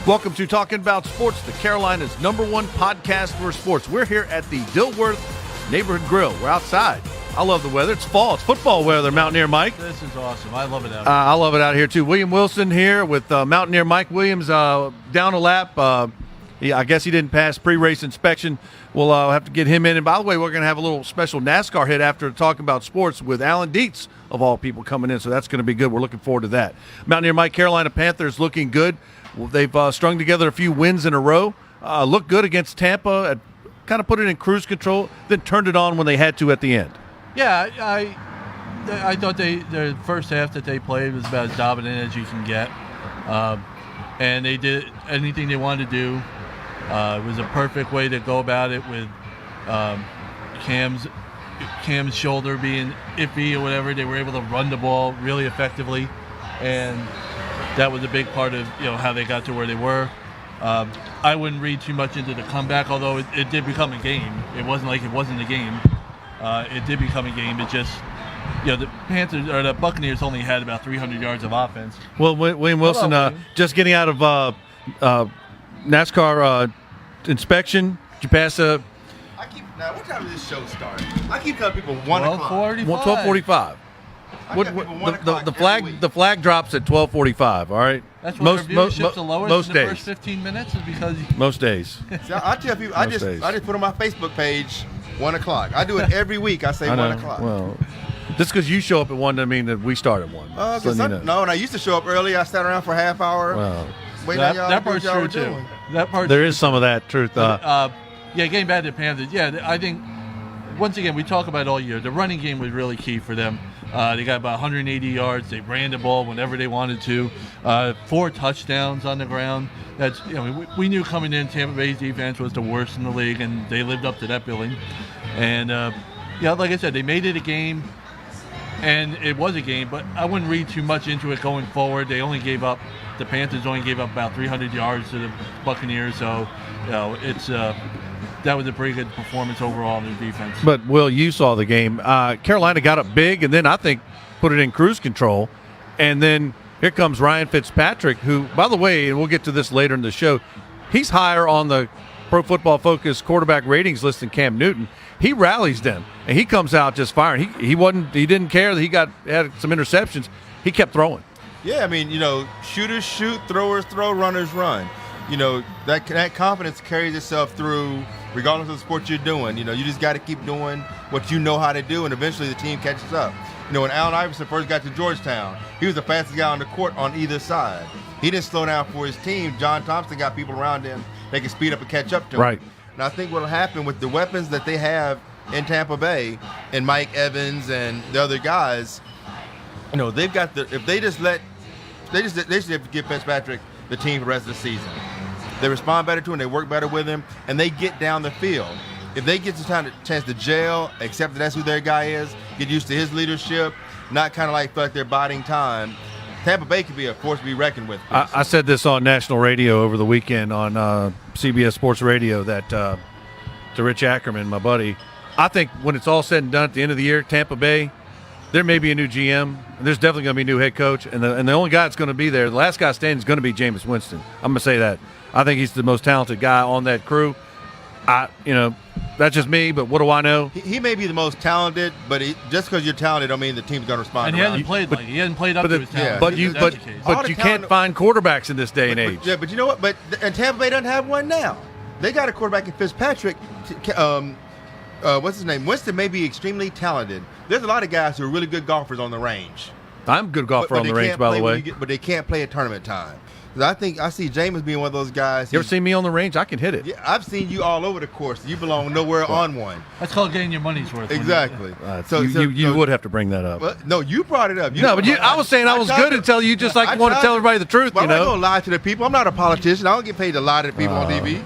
Welcome to Talking About Sports, the Carolina's #1 podcast for sports. We're here at the Dilworth Neighborhood Grill. We're outside. I love the weather. It's fall. It's football weather, Mountaineer Mike. This is awesome. I love it out here. I love it out here, too. William Wilson here with Mountaineer Mike Williams down a lap. I guess he didn't pass pre-race inspection. We'll have to get him in. And by the way, we're going to have a little special NASCAR hit after talking about sports with Alan Dietz, of all people, coming in. So that's going to be good. We're looking forward to that. Mountaineer Mike, Carolina Panthers looking good. They've strung together a few wins in a row. Looked good against Tampa. Kind of put it in cruise control, then turned it on when they had to at the end. Yeah, I thought the first half that they played was about as dominant as you can get. And they did anything they wanted to do. It was a perfect way to go about it with Cam's shoulder being iffy or whatever. They were able to run the ball really effectively, and that was a big part of how they got to where they were. I wouldn't read too much into the comeback, although it did become a game. It wasn't like it wasn't a game. It did become a game. It just, the Panthers or the Buccaneers only had about 300 yards of offense. Well, William Wilson, just getting out of NASCAR inspection. Did you pass now, what time does this show start? I keep telling people 1 o'clock. 12:45. The flag drops at 12:45. All right. That's when our viewership's the lowest in the first 15 minutes is because most days. See, I tell people, I just put on my Facebook page 1 o'clock. I do it every week. I say 1 o'clock. Well, just because you show up at 1 doesn't mean that we start at 1. No, and I used to show up early. I sat around for a half hour. Well, that part's true too. There is some of that truth. Getting back to the Panthers. Yeah, I think once again we talk about it all year. The running game was really key for them. They got about 180 yards. They ran the ball whenever they wanted to. 4 touchdowns on the ground. That's we knew coming in Tampa Bay's defense was the worst in the league, and they lived up to that billing. And like I said, they made it a game, and it was a game. But I wouldn't read too much into it going forward. The Panthers only gave up about 300 yards to the Buccaneers. So it's. That was a pretty good performance overall in their defense. But, Will, you saw the game. Carolina got up big and then I think put it in cruise control. And then here comes Ryan Fitzpatrick, who, by the way, and we'll get to this later in the show, he's higher on the Pro Football Focus quarterback ratings list than Cam Newton. He rallies them, and he comes out just firing. He didn't care that he had some interceptions. He kept throwing. Yeah, I mean, shooters shoot, throwers throw, runners run. That confidence carries itself through regardless of the sport you're doing. You just got to keep doing what you know how to do, and eventually the team catches up. When Allen Iverson first got to Georgetown, he was the fastest guy on the court on either side. He didn't slow down for his team. John Thompson got people around him that can speed up and catch up to him. Right. And I think what will happen with the weapons that they have in Tampa Bay and Mike Evans and the other guys, they've got if they just have to give Fitzpatrick the team for the rest of the season. They respond better to him, they work better with him, and they get down the field. If they get the chance to gel, accept that that's who their guy is, get used to his leadership, not kind of feel like they're biding time, Tampa Bay could be a force to be reckoned with. I said this on national radio over the weekend on CBS Sports Radio that to Rich Ackerman, my buddy, I think when it's all said and done at the end of the year, Tampa Bay, there may be a new GM. And there's definitely going to be a new head coach. And the only guy that's going to be there, the last guy standing, is going to be Jameis Winston. I'm going to say that. I think he's the most talented guy on that crew. That's just me, but what do I know? He may be the most talented, but just because you're talented don't mean the team's going to respond. And he hasn't played up to his talent. But you can't find quarterbacks in this day and age. But you know what? And Tampa Bay doesn't have one now. They got a quarterback in Fitzpatrick. What's his name? Winston may be extremely talented. There's a lot of guys who are really good golfers on the range. I'm a good golfer on the range, by the way. But they can't play at tournament time. I think I see Jameis being one of those guys. You ever seen me on the range? I can hit it. Yeah, I've seen you all over the course. You belong nowhere on one. That's called getting your money's worth. Exactly. You would have to bring that up. Well, no, you brought it up. I was saying I was good until you just want to tell everybody the truth. I'm not going to lie to the people. I'm not a politician. I don't get paid to lie to the people on TV.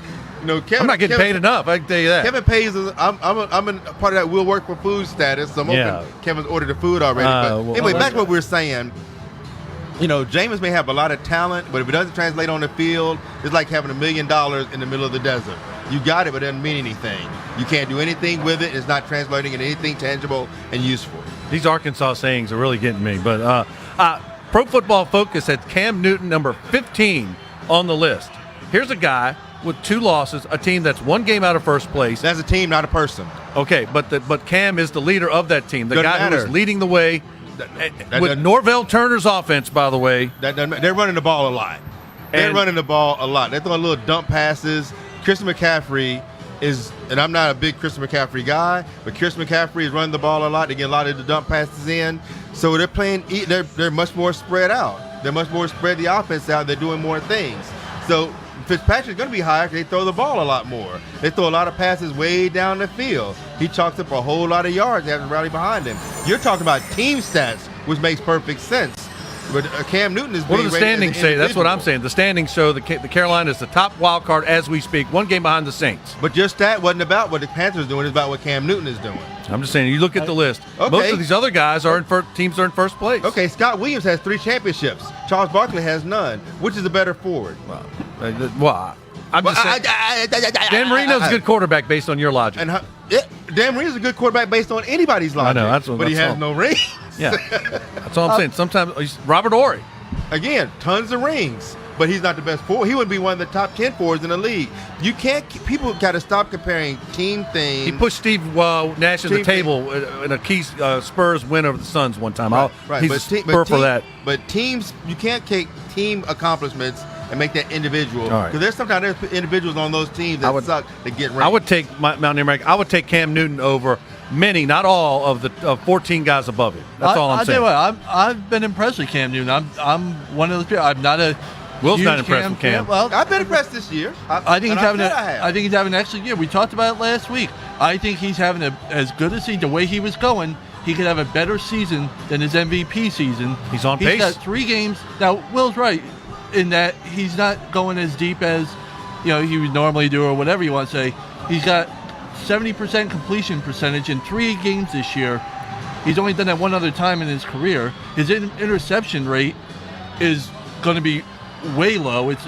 I'm not getting paid enough. I can tell you that. Kevin pays. I'm in part of that will work for food status. So I'm hoping Kevin's ordered the food already. But anyway, back to what we were saying. Jameis may have a lot of talent, but if it doesn't translate on the field, it's like having $1 million in the middle of the desert. You got it, but it doesn't mean anything. You can't do anything with it. It's not translating into anything tangible and useful. These Arkansas sayings are really getting me. But Pro Football Focus had Cam Newton number 15 on the list. Here's a guy with 2 losses, a team that's 1 game out of first place. That's a team, not a person. Okay, but Cam is the leader of that team. The Doesn't guy matter. who is leading the way That with doesn't- Norvell Turner's offense, by the way. They're running the ball a lot. They're running the ball a lot. They're throwing little dump passes. Christian McCaffrey is, and I'm not a big Christian McCaffrey guy, but Christian McCaffrey is running the ball a lot. They get a lot of the dump passes in. So they're playing, they're much more spread out. They're much more spread the offense out. They're doing more things. So Fitzpatrick's going to be higher because they throw the ball a lot more. They throw a lot of passes way down the field. He chalks up a whole lot of yards. They have to rally behind him. You're talking about team stats, which makes perfect sense. But Cam Newton is What being do the rated as an standings say? That's what I'm individual. saying. The standings show the Carolina is the top wild card as we speak, 1 game behind the Saints. But your stat wasn't about what the Panthers are doing. It's about what Cam Newton is doing. I'm just saying, you look at the list. Okay. Most of these other guys are teams are in first place. Okay, Scott Williams has 3 championships. Charles Barkley has none. Which is the better forward? Well, I'm just saying. Dan Marino's a good quarterback based on your logic. And Dan Marino's a good quarterback based on anybody's logic. know, that's what- but he that's has all. no ring. Yeah, that's all I'm saying. Sometimes Robert Ory. Again, tons of rings, but he's not the best forward. He would be one of the top 10 forwards in the league. You can't. People got to stop comparing team things. He pushed Steve Nash to the Team table in a key Spurs win over the Suns one time. Right, He's but a te- spur but for team- that. But teams, you can't take team accomplishments and make that individual. All right. Because there's sometimes there's individuals on those teams that suck to get ranked. I would take Mountaineer Mike. I would take Cam Newton over many, not all, of the 14 guys above him. That's all I'm I'll saying. tell you what, I've been impressed with Cam Newton. I'm one of those people. I'm not a Will's huge not impressed with Cam. fan. Well, I've been impressed this year. I think and he's having said I have. I think he's having an excellent year. We talked about it last week. I think he's having as good a season. The way he was going, he could have a better season than his MVP season. He's on pace. He's got 3 games. Now, Will's right in that he's not going as deep as he would normally do or whatever you want to say. He's got 70% completion percentage in 3 games this year. He's only done that one other time in his career. His interception rate is going to be way low. It's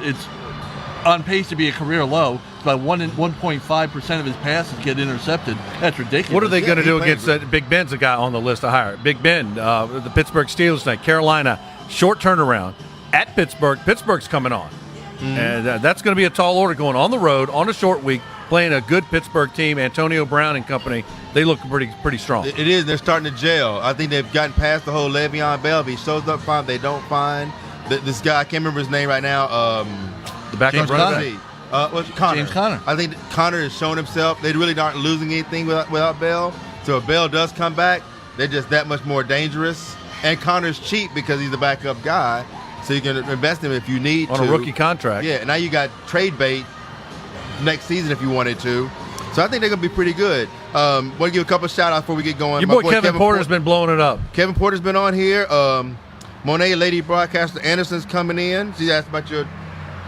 on pace to be a career low. It's about 1.5% of his passes get intercepted. That's ridiculous. What are they going to he do plays against Big Ben's the guy on the list to hire? Big Ben, the Pittsburgh Steelers tonight. Carolina, short turnaround at Pittsburgh. Pittsburgh's coming on. And that's going to be a tall order going on the road on a short week, playing a good Pittsburgh team. Antonio Brown and company, they look pretty strong. It is. They're starting to gel. I think they've gotten past the whole Le'Veon Bell. If he shows up fine, they don't find. This guy, I can't remember his name right now. The backup James running Conner. back. Connor. James Conner. I think Connor has shown himself. They really aren't losing anything without Bell. So if Bell does come back, they're just that much more dangerous. And Connor's cheap because he's the backup guy. So you can invest in him if you need On to. a rookie contract. Yeah, and now you got trade bait next season if you wanted to. So I think they're going to be pretty good. Want to give a couple of shout-outs before we get going. Your My boy Kevin Porter's been blowing it up. Kevin Porter's been on here. Monet, lady broadcaster Anderson's coming in. She asked about your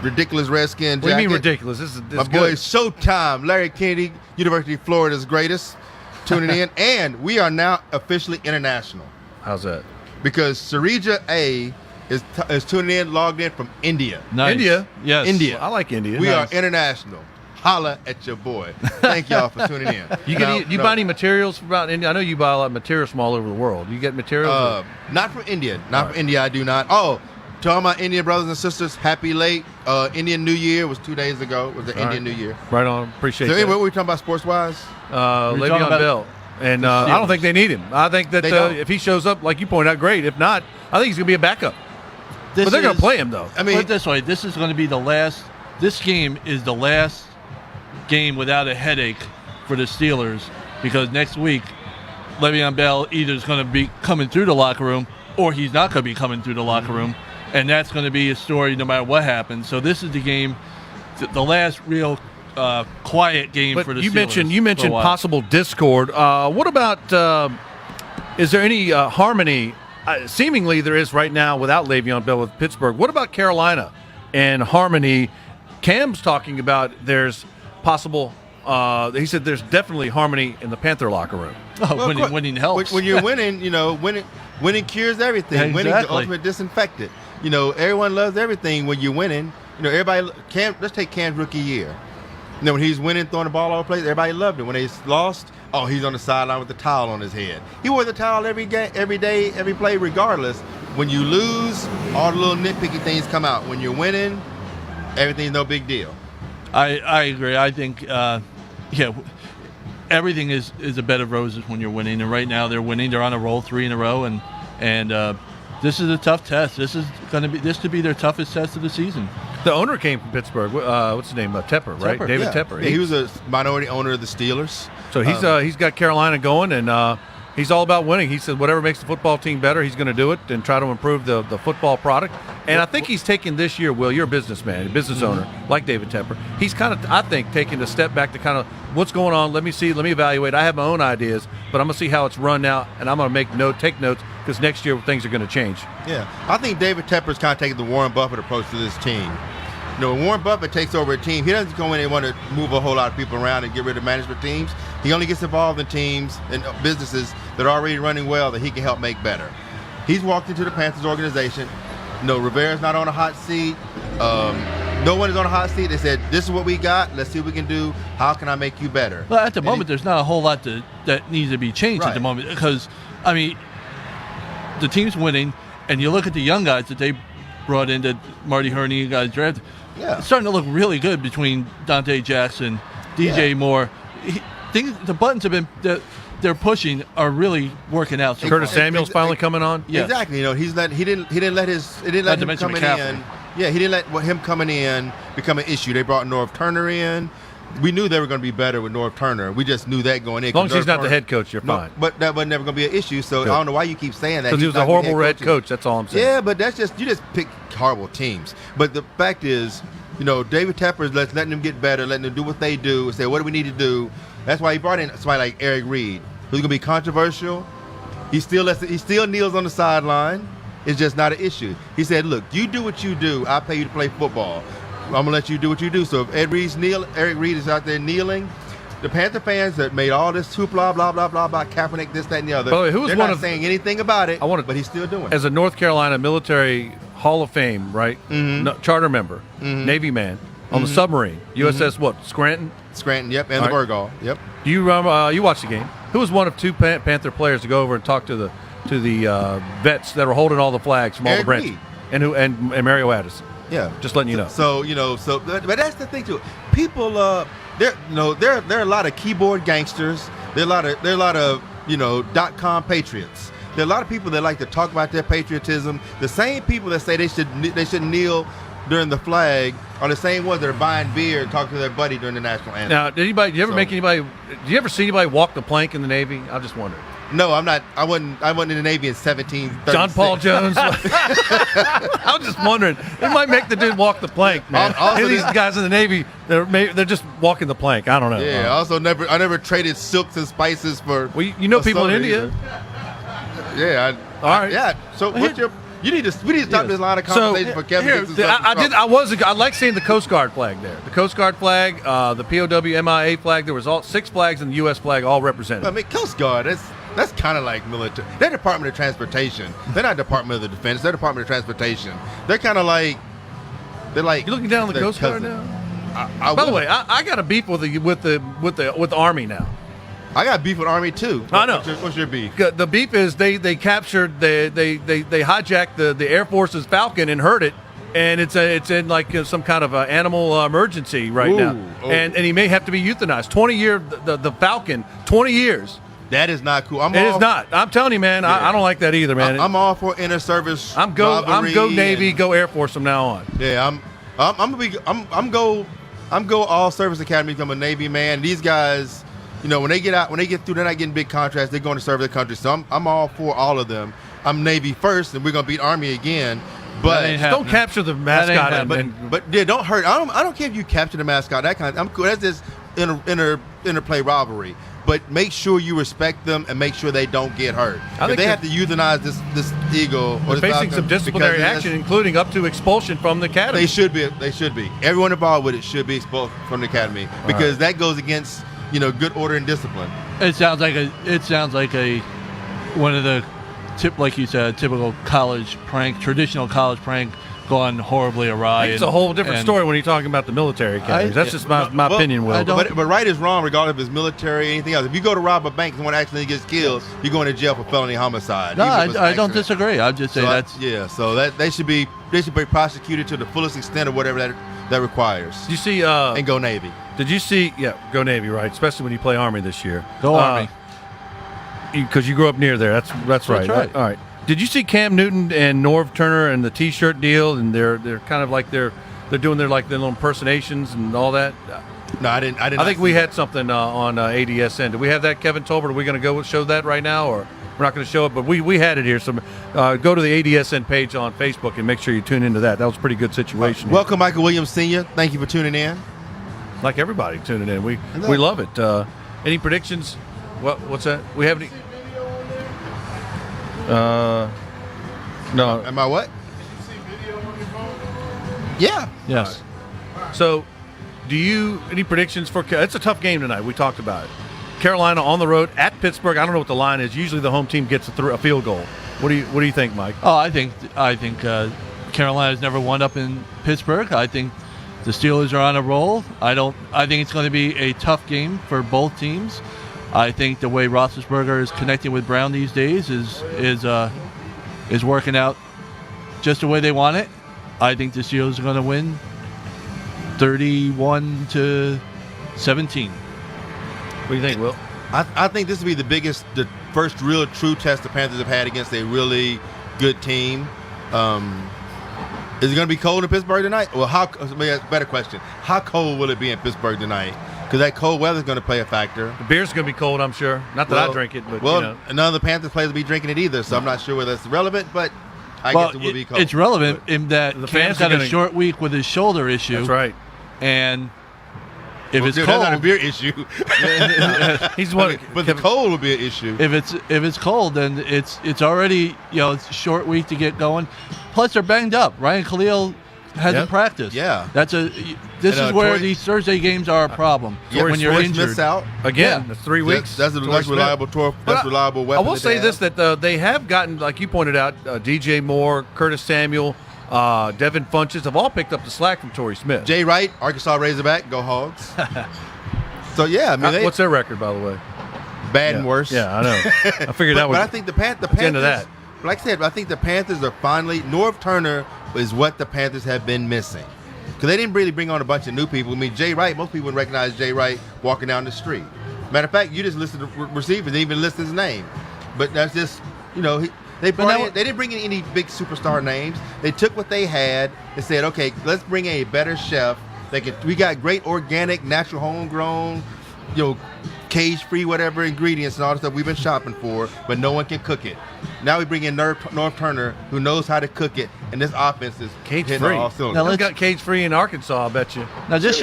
ridiculous Redskin jacket. What do you mean ridiculous? This is My good. boy Showtime, Larry Kennedy, University of Florida's greatest, tuning in. And we are now officially international How's that? because Sarija A is tuning in, logged in from India. Nice. India? Yes. India. I like India. We Nice. are international. Holla at your boy. Thank y'all for tuning in. You buy any materials from out India? I know you buy a lot of materials from all over the world. You get materials? Not from India. Not from India, I do not. Oh, to all my Indian brothers and sisters, happy late. Indian New Year was 2 days ago. It was the Indian New Year. Right on. Appreciate So that. anyway, what were we talking about sports-wise? Le'Veon talking about Bell. And I don't think they need him. I think that They don't. if he shows up, like you pointed out, great. If not, I think he's going to be a backup. But they're going to play him, though. I mean, Put it this way, this is going to be the last. This game is the last game without a headache for the Steelers because next week, Le'Veon Bell either is going to be coming through the locker room or he's not going to be coming through the locker room, and that's going to be a story no matter what happens. So this is the game, the last real quiet game But for the you Steelers. mentioned for a while. possible discord. What about? Is there any harmony? Seemingly there is right now without Le'Veon Bell with Pittsburgh. What about Carolina and harmony? Cam's talking about there's possible. He said there's definitely harmony in the Panther locker room. Oh, well, of course, winning helps. When you're winning, winning cures everything. Yeah, Winning's the exactly. ultimate disinfectant. everyone loves everything when you're winning. Let's take Cam's rookie year. When he's winning, throwing the ball all over the place, everybody loved it. When they lost, he's on the sideline with the towel on his head. He wore the towel every game, every day, every play, regardless. When you lose, all the little nitpicky things come out. When you're winning, everything's no big deal. I agree. I think, everything is a bed of roses when you're winning. And right now they're winning. They're on a roll, 3 in a row, and this is a tough test. This could be their toughest test of the season. The owner came from Pittsburgh. What's his name? Tepper, right? Tepper. David Tepper. Yeah, he was a minority owner of the Steelers. So he's got Carolina going, and he's all about winning. He said whatever makes the football team better, he's going to do it and try to improve the football product. And I think he's taken this year, Will, you're a businessman, a business owner, like David Tepper. He's kind of, I think, taking a step back to kind of what's going on. Let me see, let me evaluate. I have my own ideas, but I'm going to see how it's run now, and I'm going to take notes because next year things are going to change. Yeah, I think David Tepper's kind of taking the Warren Buffett approach to this team. When Warren Buffett takes over a team, he doesn't go in and want to move a whole lot of people around and get rid of management teams. He only gets involved in teams and businesses that are already running well that he can help make better. He's walked into the Panthers organization. Rivera's not on a hot seat. No one is on a hot seat. They said, this is what we got. Let's see what we can do. How can I make you better? Well, at the moment, there's not a whole lot that needs to be changed at the moment because, the team's winning, and you look at the young guys that they brought in, that Marty Herney guys drafted. Yeah. It's starting to look really good between Dante Jackson, DJ Moore. The buttons have been that they're pushing are really working out. So Curtis Samuel's finally coming on. Yes. Exactly. He didn't let him coming in. Yeah, he didn't let him coming in become an issue. They brought Norv Turner in. We knew they were going to be better with Norv Turner. We just knew that going in. As long as he's not the head coach, you're fine. But that was never going to be an issue. So I don't know why you keep saying that. Because he was a horrible head coach. That's all I'm saying. Yeah, but you just pick horrible teams. But the fact is, David Tepper is letting them get better, letting them do what they do, and say, what do we need to do? That's why he brought in somebody like Eric Reed, who's going to be controversial. He still kneels on the sideline. It's just not an issue. He said, look, you do what you do. I'll pay you to play football. I'm going to let you do what you do. So if Eric Reed is out there kneeling, the Panther fans that made all this hoopla, blah, blah, blah, blah, Kaepernick, this, that, and the other, by the way, they're not saying anything about it, but he's still doing it. As a North Carolina Military Hall of Fame, right? Mm-hmm. No, charter member, Navy man, on the submarine, USS what? Scranton? Scranton, yep, and the Burgall, yep. Do you remember, you watched the game. Who was one of two Panther players to go over and talk to the vets that were holding all the flags from all the branches? And Mario Addison. Yeah, just letting you know. But that's the thing too. People, there are a lot of keyboard gangsters. There are a lot of .com patriots. There are a lot of people that like to talk about their patriotism. The same people that say they should kneel during the flag are the same ones that are buying beer and talking to their buddy during the national anthem. Now, do you ever see anybody walk the plank in the Navy? I'm just wondering. No, I'm not. I wasn't in the Navy in 1736. John Paul Jones. I was just wondering. It might make the dude walk the plank, man. These guys in the Navy, they're just walking the plank. I don't know. Yeah. I never traded silks and spices for. Well, people in India. Either. Yeah. All right. Yeah. So what's your? We need to stop this line of conversation for Kevin. I like seeing the Coast Guard flag there. The Coast Guard flag, the POW MIA flag. There was all 6 flags and the U.S. flag all represented. Coast Guard. That's kind of like military. They're Department of Transportation. They're not Department of the Defense. They're Department of Transportation. They're kind of like. You're looking down on the Coast Guard now. By the way, I got a beef with the Army now. I got beef with Army too. I know. What's your beef? The beef is they captured they hijacked the Air Force's Falcon and hurt it, and it's in some kind of animal emergency right now, and he may have to be euthanized. 20-year the Falcon, 20 years. That is not cool. It is not. I'm telling you, man. Yeah. I don't like that either, man. I'm all for inter-service. I'm go Navy, go Air Force from now on. Yeah, I'm go all service academy. I'm a Navy man. These guys. When they get through, they're not getting big contracts. They're going to serve their country. So I'm all for all of them. I'm Navy first, and we're going to beat Army again. But don't capture the mascot. But don't hurt. I don't care if you capture the mascot. I'm cool. That's just interplay rivalry. But make sure you respect them and make sure they don't get hurt. If they have to euthanize this eagle or this facing falcon some disciplinary action, including up to expulsion from the academy. They should be. Everyone involved with it should be expelled from the academy because that goes against good order and discipline. It sounds like one of the like you said, a typical college prank, traditional college prank gone horribly awry. It's a whole different story when you're talking about the military academies. That's just my opinion, Will. But right is wrong regardless if it's military or anything else. If you go to rob a bank and someone accidentally gets killed, you're going to jail for felony homicide. No, I don't disagree. I'm just saying so they should be prosecuted to the fullest extent of whatever that requires. Did you see and go Navy. Did you see go Navy, right? Especially when you play Army this year. Go Army. Because you grew up near there. That's right. All right. Did you see Cam Newton and Norv Turner and the T-shirt deal? And they're kind of like they're doing their little impersonations and all that. No, I didn't. I think we had something on ADSN. Do we have that, Kevin Tolbert? Are we going to go show that right now, or we're not going to show it? But we had it here. So go to the ADSN page on Facebook and make sure you tune into that. That was a pretty good situation. Welcome, Michael Williams Sr. Thank you for tuning in. Like everybody tuning in, we love it. Any predictions? What's that? We have any? No. Am I what? Yeah. Yes. So, any predictions for? It's a tough game tonight. We talked about it. Carolina on the road at Pittsburgh. I don't know what the line is. Usually the home team gets a field goal. What do you think, Mike? Oh, I think Carolina's never won up in Pittsburgh. I think the Steelers are on a roll. I think it's going to be a tough game for both teams. I think the way Roethlisberger is connecting with Brown these days is working out just the way they want it. I think the Steelers are going to win 31-17. What do you think, Will? I think this will be the first real true test the Panthers have had against a really good team. Is it going to be cold in Pittsburgh tonight? Well, better question. How cold will it be in Pittsburgh tonight? Because that cold weather is going to play a factor. The beer's going to be cold, I'm sure. Not that I drink it, but none of the Panthers players will be drinking it either, so I'm not sure whether it's relevant, but I guess it will be cold. It's relevant in that the Cam's got a short week with his shoulder issue. That's right. And if it's cold, that's not a beer issue. He's one. But the cold will be an issue. If it's cold, then it's already it's a short week to get going. Plus, they're banged up. Ryan Khalil hasn't practiced. Yeah, this is where these Thursday games are a problem. When you're injured out again, that's 3 weeks. That's reliable. Reliable weapon. I will say this: that they have gotten, like you pointed out, DJ Moore, Curtis Samuel, Devin Funches have all picked up the slack from Torrey Smith. Jay Wright, Arkansas Razorback, go Hogs. So yeah, I mean, what's their record, by the way? Bad and worse. Yeah, I know. I figured that was. But I think the Panthers. Into that. Like I said, I think the Panthers are finally. Norv Turner is what the Panthers have been missing, because they didn't really bring on a bunch of new people. I mean, Jay Wright. Most people would recognize Jay Wright walking down the street. Matter of fact, you just listed the receivers, didn't even list his name. But that's just they didn't bring in any big superstar names. They took what they had and said, okay, let's bring a better chef. We got great organic, natural, homegrown, cage-free, whatever ingredients and all the stuff we've been shopping for, but no one can cook it. Now we bring in Norv Turner, who knows how to cook it, and this offense is cage-free. Now let's got cage-free in Arkansas, I bet you. Now just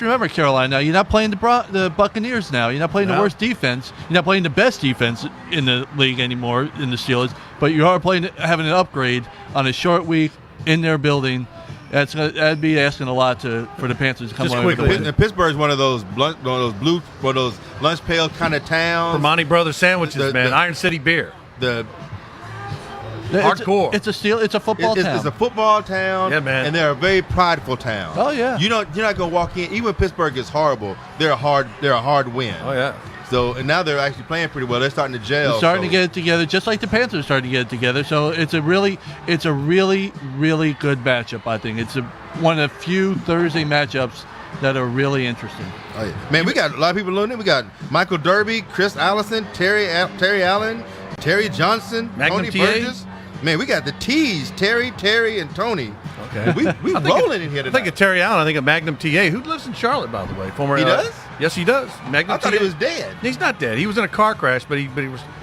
remember, Carolina. Now you're not playing the Buccaneers. Now you're not playing the worst defense. You're not playing the best defense in the league anymore in the Steelers, but you are having an upgrade on a short week in their building. That'd be asking a lot for the Panthers to come away with the win. And Pittsburgh's one of those lunch pail kind of towns. Permani Brothers sandwiches, man. Iron City beer. Hardcore. It's a football town. It's a football town. Yeah, man. And they're a very prideful town. Oh yeah. You're not gonna walk in. Even when Pittsburgh is horrible, they're a hard win. Oh yeah. So and now they're actually playing pretty well. They're starting to gel. They're starting to get it together, just like the Panthers are starting to get it together. So it's a really, really good matchup. I think it's one of the few Thursday matchups that are really interesting. Oh, yeah. Man, we got a lot of people loading in. We got Michael Derby, Chris Allison, Terry Allen, Terry Johnson, Magnum Tony TA? Burgess. Man, we got the T's, Terry, and Tony. Okay. We rolling in here tonight. I think of Terry Allen. I think of Magnum TA, who lives in Charlotte, by the way. He does? Yes, he does. Magnum I thought TA. he was dead. He's not dead. He was in a car crash, but he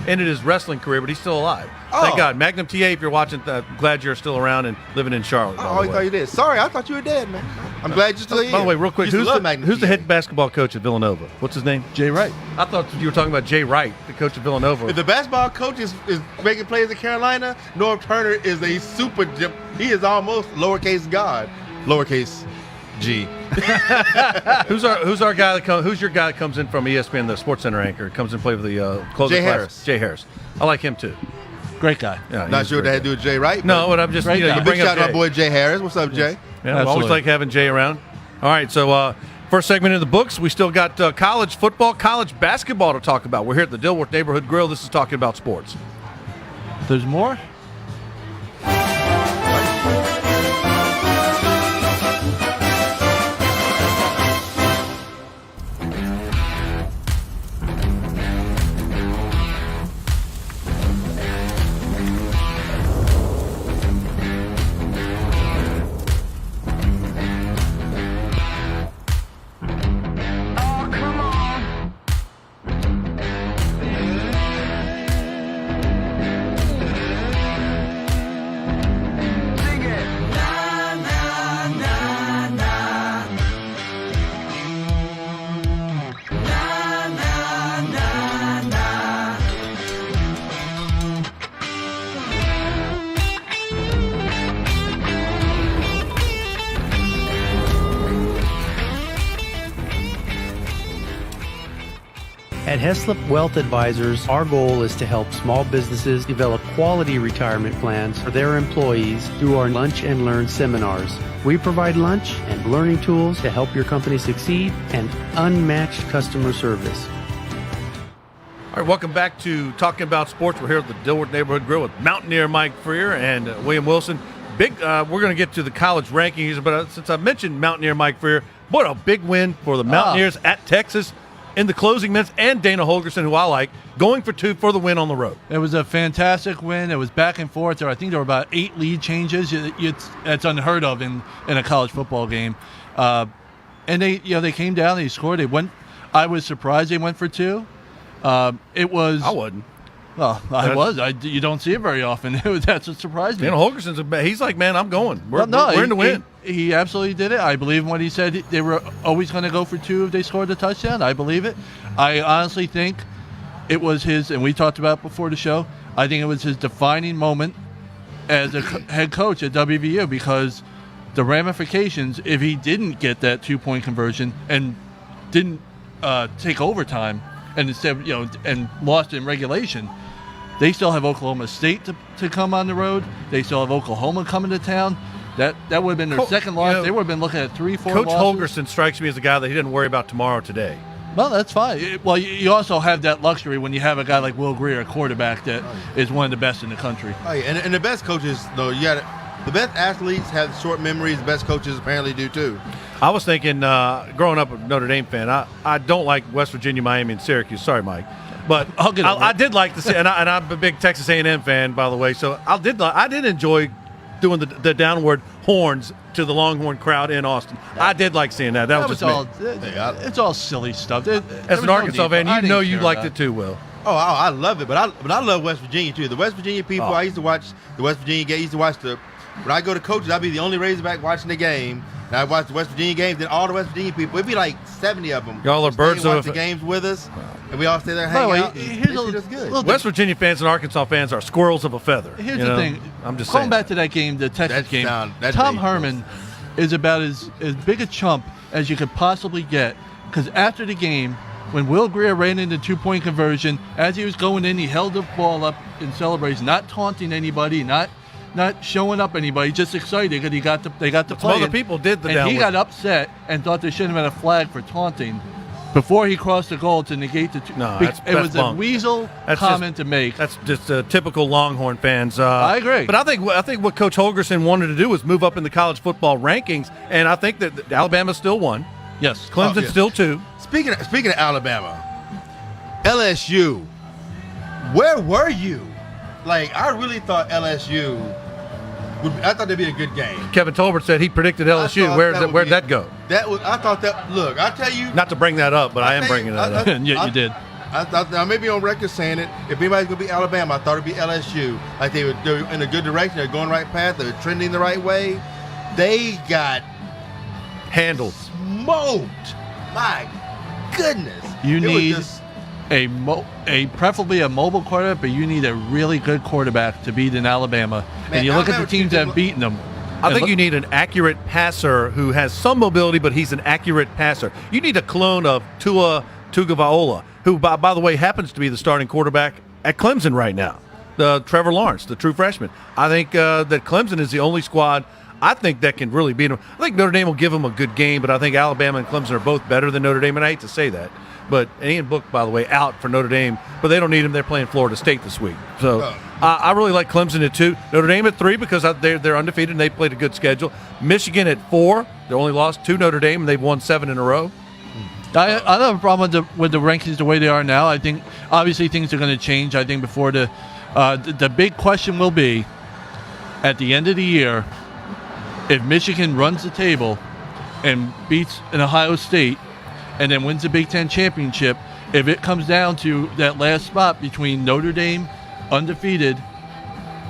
ended his wrestling career, but he's still alive. Oh. Thank God. Magnum TA, if you're watching, glad you're still around and living in Charlotte. Oh, I thought you did. Sorry, I thought you were dead, man. I'm glad you're still here. By the way, real quick, who's the TA. head basketball coach at Villanova? What's his name? Jay Wright. I thought you were talking about Jay Wright, the coach of Villanova. If the basketball coach is making plays at Carolina, Norv Turner is a super. He is almost lowercase God, lowercase G. Who's our guy that who's your guy that comes in from ESPN, the Sports Center anchor, comes and play with the closing Jay class? Harris. Jay Harris. I like him too. Great guy. Yeah, Not he's sure a what that great had to do with Jay Wright. No, but I'm just, Great you know, guy. you Big bring up shout out to Jay. my boy Jay Harris. What's up, Jay? Yeah, I always Absolutely. like having Jay around. All right, so first segment in the books, we still got college football, college basketball to talk about. We're here at the Dilworth Neighborhood Grill. This is Talking About Sports. There's more? At Heslop Wealth Advisors, our goal is to help small businesses develop quality retirement plans for their employees through our Lunch and Learn seminars. We provide lunch and learning tools to help your company succeed and unmatched customer service. All right, welcome back to Talking About Sports. We're here at the Dilworth Neighborhood Grill with Mountaineer Mike Freer and William Wilson. We're going to get to the college rankings, but since I mentioned Mountaineer Mike Freer, what a big win for the Mountaineers at Texas in the closing minutes, and Dana Holgerson, who I like, going for 2 for the win on the road. It was a fantastic win. It was back and forth. I think there were about 8 lead changes. It's unheard of in a college football game. And they came down. They scored. They went. I was surprised they went for 2. It was. I wasn't. Well, I was. You don't see it very often. That's what surprised me. Dana Holgerson's he's like, man, I'm going. We're in the win. He absolutely did it. I believe when he said they were always going to go for 2 if they scored a touchdown. I believe it. I honestly think it was his, and we talked about it before the show, I think it was his defining moment as a head coach at WVU, because the ramifications, if he didn't get that 2-point conversion and didn't take overtime and instead, and lost in regulation, they still have Oklahoma State to come on the road. They still have Oklahoma coming to town. That would have been their second loss. They would have been looking at 3-4 Coach losses. Holgerson strikes me as a guy that he didn't worry about tomorrow today. Well, that's fine. Well, you also have that luxury when you have a guy like Will Greer, a quarterback that is one of the best in the country. Oh, yeah. And the best coaches, though, the best athletes have short memories. The best coaches apparently do too. I was thinking, growing up a Notre Dame fan, I don't like West Virginia, Miami, and Syracuse. Sorry, Mike. But I did like to see, and I'm a big Texas A&M fan, by the way. So I did enjoy doing the downward horns to the Longhorn crowd in Austin. I did like seeing that. That was just all. me. It's all silly stuff. As an Arkansas fan, you liked it too, Will. Oh, I love it, but I love West Virginia too. The West Virginia people, I used to watch the West Virginia game. I used to watch when I go to coaches, I'd be the only Razorback watching the game. And I watch the West Virginia games. Then all the West Virginia people, it'd be like 70 of them. Y'all are birds watch of the games with us, and we all stay there By the hanging way, out. here's Good. West Virginia fans and Arkansas fans are squirrels of a feather. Here's the thing. I'm just going saying. back to that game, the Texas game. Tom dangerous. Herman is about as big a chump as you could possibly get, because after the game, when Will Greer ran into 2-point conversion, as he was going in, he held the ball up in celebration, not taunting anybody, not showing up anybody, just excited because they got to play. Other people did the and downward. he got upset and thought there shouldn't have been a flag for taunting before he crossed the goal to negate the two. No, it was bunk. a weasel comment to make. That's just typical Longhorn fans. I agree. But I think what Coach Holgerson wanted to do was move up in the college football rankings, and I think that Alabama still won. Yes. Clemson still 2. Speaking of Alabama, LSU, where were you? Like, I really thought LSU I thought that'd be a good game. Kevin Tolbert said he predicted LSU. Where'd that go? I thought that. Look, I tell you. Not to bring that up, but I am bringing that up. Yeah, you did. I may be on record saying it. If anybody's gonna be Alabama, I thought it'd be LSU. Like they're in a good direction. They're going the right path. They're trending the right way. They got handled, smoked. My goodness. You need preferably a mobile quarterback, but you need a really good quarterback to beat in Alabama. Man, and you look at the teams that have beaten them. I think you need an accurate passer who has some mobility, but he's an accurate passer. You need a clone of Tua Tagovailoa, who, by the way, happens to be the starting quarterback at Clemson right now. Trevor Lawrence, the true freshman. I think that Clemson is the only squad I think that can really beat them. I think Notre Dame will give them a good game, but I think Alabama and Clemson are both better than Notre Dame, and I hate to say that. But Ian Book, by the way, out for Notre Dame, but they don't need him. They're playing Florida State this week. So I really like Clemson at 2. Notre Dame at 3 because they're undefeated and they played a good schedule. Michigan at 4. They only lost to Notre Dame, and they've won 7 in a row. I don't have a problem with the rankings the way they are now. I think obviously things are going to change. I think before the big question will be at the end of the year, if Michigan runs the table and beats an Ohio State and then wins the Big Ten championship, if it comes down to that last spot between Notre Dame, undefeated,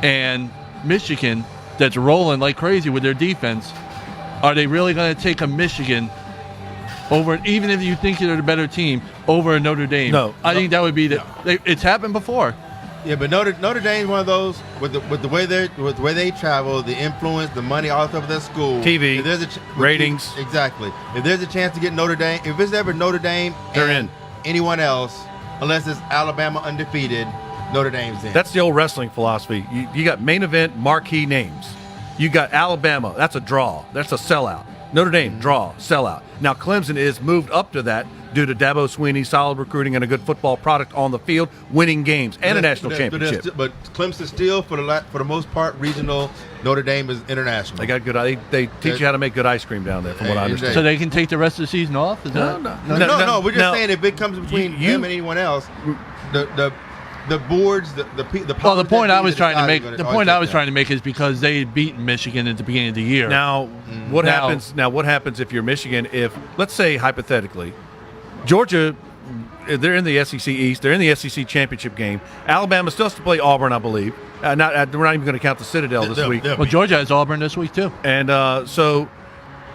and Michigan that's rolling like crazy with their defense, are they really going to take a Michigan over, even if you think they're the better team, over a Notre Dame? No. I think that would be it's happened before. Yeah, but Notre Dame's one of those with the way they travel, the influence, the money, all stuff of their school, TV, if there's ratings. Exactly. If there's a chance to get Notre Dame, if it's ever Notre Dame, they're and in. Anyone else, unless it's Alabama undefeated, Notre Dame's in. That's the old wrestling philosophy. You got main event marquee names. You got Alabama. That's a draw. That's a sellout. Notre Dame, draw, sellout. Now Clemson is moved up to that due to Dabo Swinney, solid recruiting, and a good football product on the field, winning games, and a national championship. But Clemson still, for the most part, regional. Notre Dame is international. They got good. They teach you how to make good ice cream down there, from what I understand. So they can take the rest of the season off? Is No. We're just saying if it comes between him and anyone else, the boards, the well, the point I was trying to make is because they had beaten Michigan at the beginning of the year. Now, what happens? Now, what happens if you're Michigan? If, let's say, hypothetically, Georgia, they're in the SEC East, they're in the SEC championship game. Alabama still has to play Auburn, I believe. We're not even going to count the Citadel this week. Well, Georgia has Auburn this week too. And so,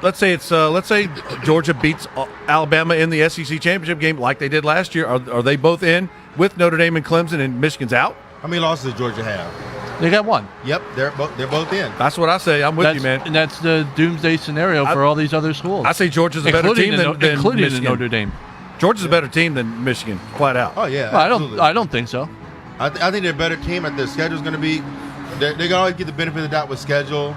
let's say Georgia beats Alabama in the SEC championship game like they did last year. Are they both in with Notre Dame and Clemson, and Michigan's out? How many losses does Georgia have? They got 1. Yep, they're both in. That's what I say. I'm with you, man. And that's the doomsday scenario for all these other schools. I say Georgia's a better team than including Michigan. Notre Dame. Georgia's a better team than Michigan, flat out. Oh yeah, well, I don't think so. I think they're a better team. Their schedule's going to be. They're going to always get the benefit of the doubt with schedule.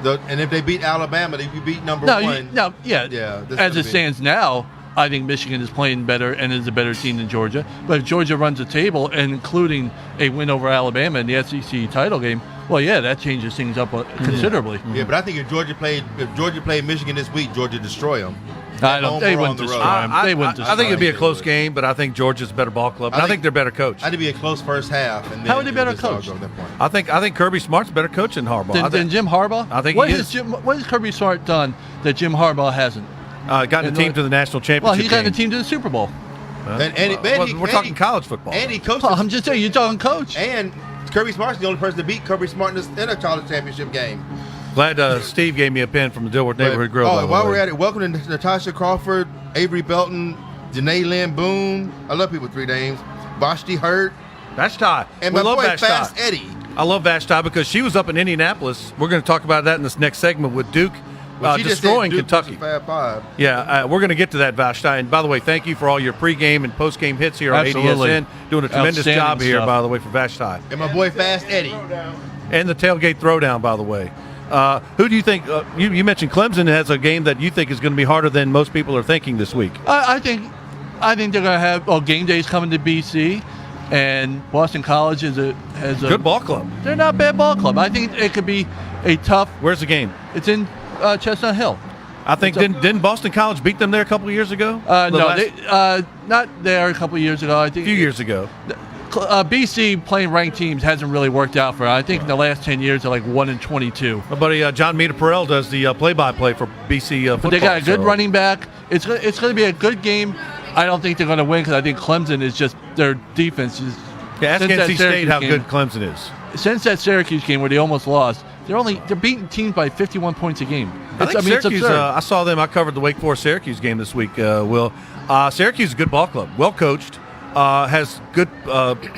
And if they beat Alabama, they beat number one. As it stands now, I think Michigan is playing better and is a better team than Georgia. But if Georgia runs the table, and including a win over Alabama in the SEC title game, well, yeah, that changes things up considerably. Yeah, but I think if Georgia played Michigan this week, Georgia destroy them. They wouldn't destroy them. I think it'd be a close game, but I think Georgia's a better ball club. I think they're better coached. I think it'd be a close first half. And how would they better coach? I think Kirby Smart's better coach than Harbaugh. Than Jim Harbaugh? I think what has Kirby Smart done that Jim Harbaugh hasn't? Gotten the team to the national championship. Well, he's gotten the team to the Super Bowl. We're talking college football. And he coached. I'm just saying, you're talking coach. And Kirby Smart's the only person to beat Kirby Smart in a college championship game. Glad Steve gave me a pin from the Dilworth Neighborhood Grill. While we're at it, welcome to Natasha Crawford, Avery Belton, Janae Lynn Boone. I love people with 3 names. Vashti Hurt. Vashti. And my boy Fast Eddie. I love Vashti because she was up in Indianapolis. We're going to talk about that in this next segment with Duke destroying Kentucky. Fab Five. Yeah, we're going to get to that, Vashti. And by the way, thank you for all your pregame and postgame hits here on ADSN. Doing a tremendous job here, by the way, for Vashti. And my boy Fast Eddie. And the tailgate throwdown, by the way. Who do you think? You mentioned Clemson has a game that you think is going to be harder than most people are thinking this week. I think they're going to have game days coming to BC, and Boston College has a good ball club. They're not a bad ball club. I think it could be a tough. Where's the game? It's in Chestnut Hill. I think didn't Boston College beat them there a couple of years ago? Not there a couple of years ago. I think a few years ago. BC playing ranked teams hasn't really worked out for. I think in the last 10 years they're like 1-22. My buddy John Mita-Perrell does the play-by-play for BC football. But they got a good running back. It's going to be a good game. I don't think they're going to win because I think Clemson is just their defense is. Yeah, ask NC State how good Clemson is. Since that Syracuse game where they almost lost, they're beating teams by 51 points a game. Syracuse. It's absurd. I saw them. I covered the Wake Forest Syracuse game this week. Will Syracuse is a good ball club, well coached. Has good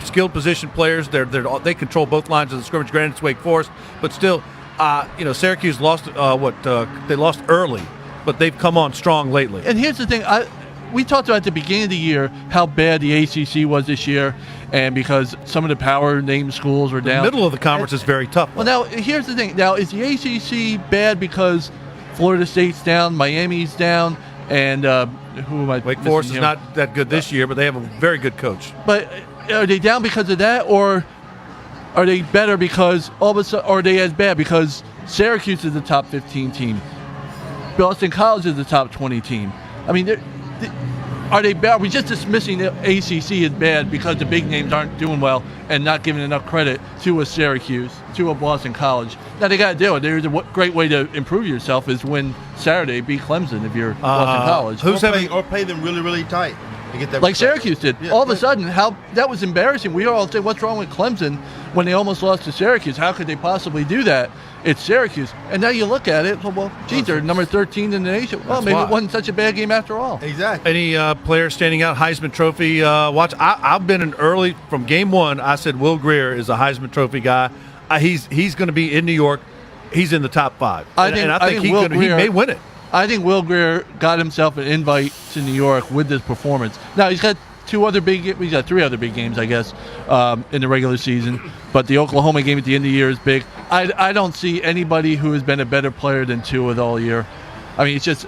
skilled position players. They control both lines of the scrimmage. Granted, it's Wake Forest, but still, Syracuse lost. They lost early, but they've come on strong lately. And here's the thing: we talked about at the beginning of the year how bad the ACC was this year, and because some of the power name schools were down. The middle of the conference is very tough. Well, now here's the thing. Now, is the ACC bad because Florida State's down, Miami's down, and who am I? Wake missing Forest is here? not that good this year, but they have a very good coach. But are they down because of that, or are they better because all of a sudden, or are they as bad because Syracuse is the top 15 team, Boston College is the top 20 team? I mean, are they bad? Are we just dismissing the ACC as bad because the big names aren't doing well and not giving enough credit to a Syracuse, to a Boston College? Now, they got to do it. There's a great way to improve yourself is win Saturday, beat Clemson if you're Boston College. Or play them really, really tight and get that Like respect. Syracuse did. Yeah, all of a play- sudden, how that was embarrassing. We all say, what's wrong with Clemson when they almost lost to Syracuse? How could they possibly do that? It's Syracuse. And now you look at it, well, geez, they're number 13 in the nation. Well, That's maybe why. it wasn't such a bad game after all. Exactly. Any players standing out? Heisman Trophy watch. I've been an early from game one. I said Will Greer is a Heisman Trophy guy. He's going to be in New York. He's in the top 5. I And think- I I think, think he Will may Greer- win it. I think Will Greer got himself an invite to New York with this performance. Now, he's got three other big games, I guess, in the regular season. But the Oklahoma game at the end of the year is big. I don't see anybody who has been a better player than Tua all year. I mean, it's just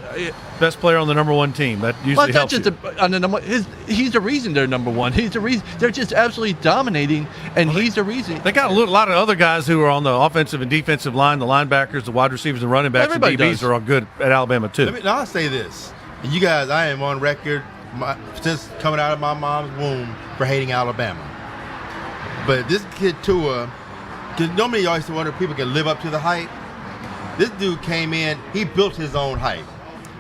Best player on the number 1 team. That usually well, it's not helps just you. on the number. He's the reason they're number 1. He's the reason they're just absolutely dominating, and he's the reason. They got a lot of other guys who are on the offensive and defensive line, the linebackers, the wide receivers, the running backs, Everybody and DBs does. are all good at Alabama too. Now I'll say this. And you guys, I am on record since coming out of my mom's womb for hating Alabama. But this kid Tua, because normally you always wonder if people can live up to the hype. This dude came in, he built his own hype.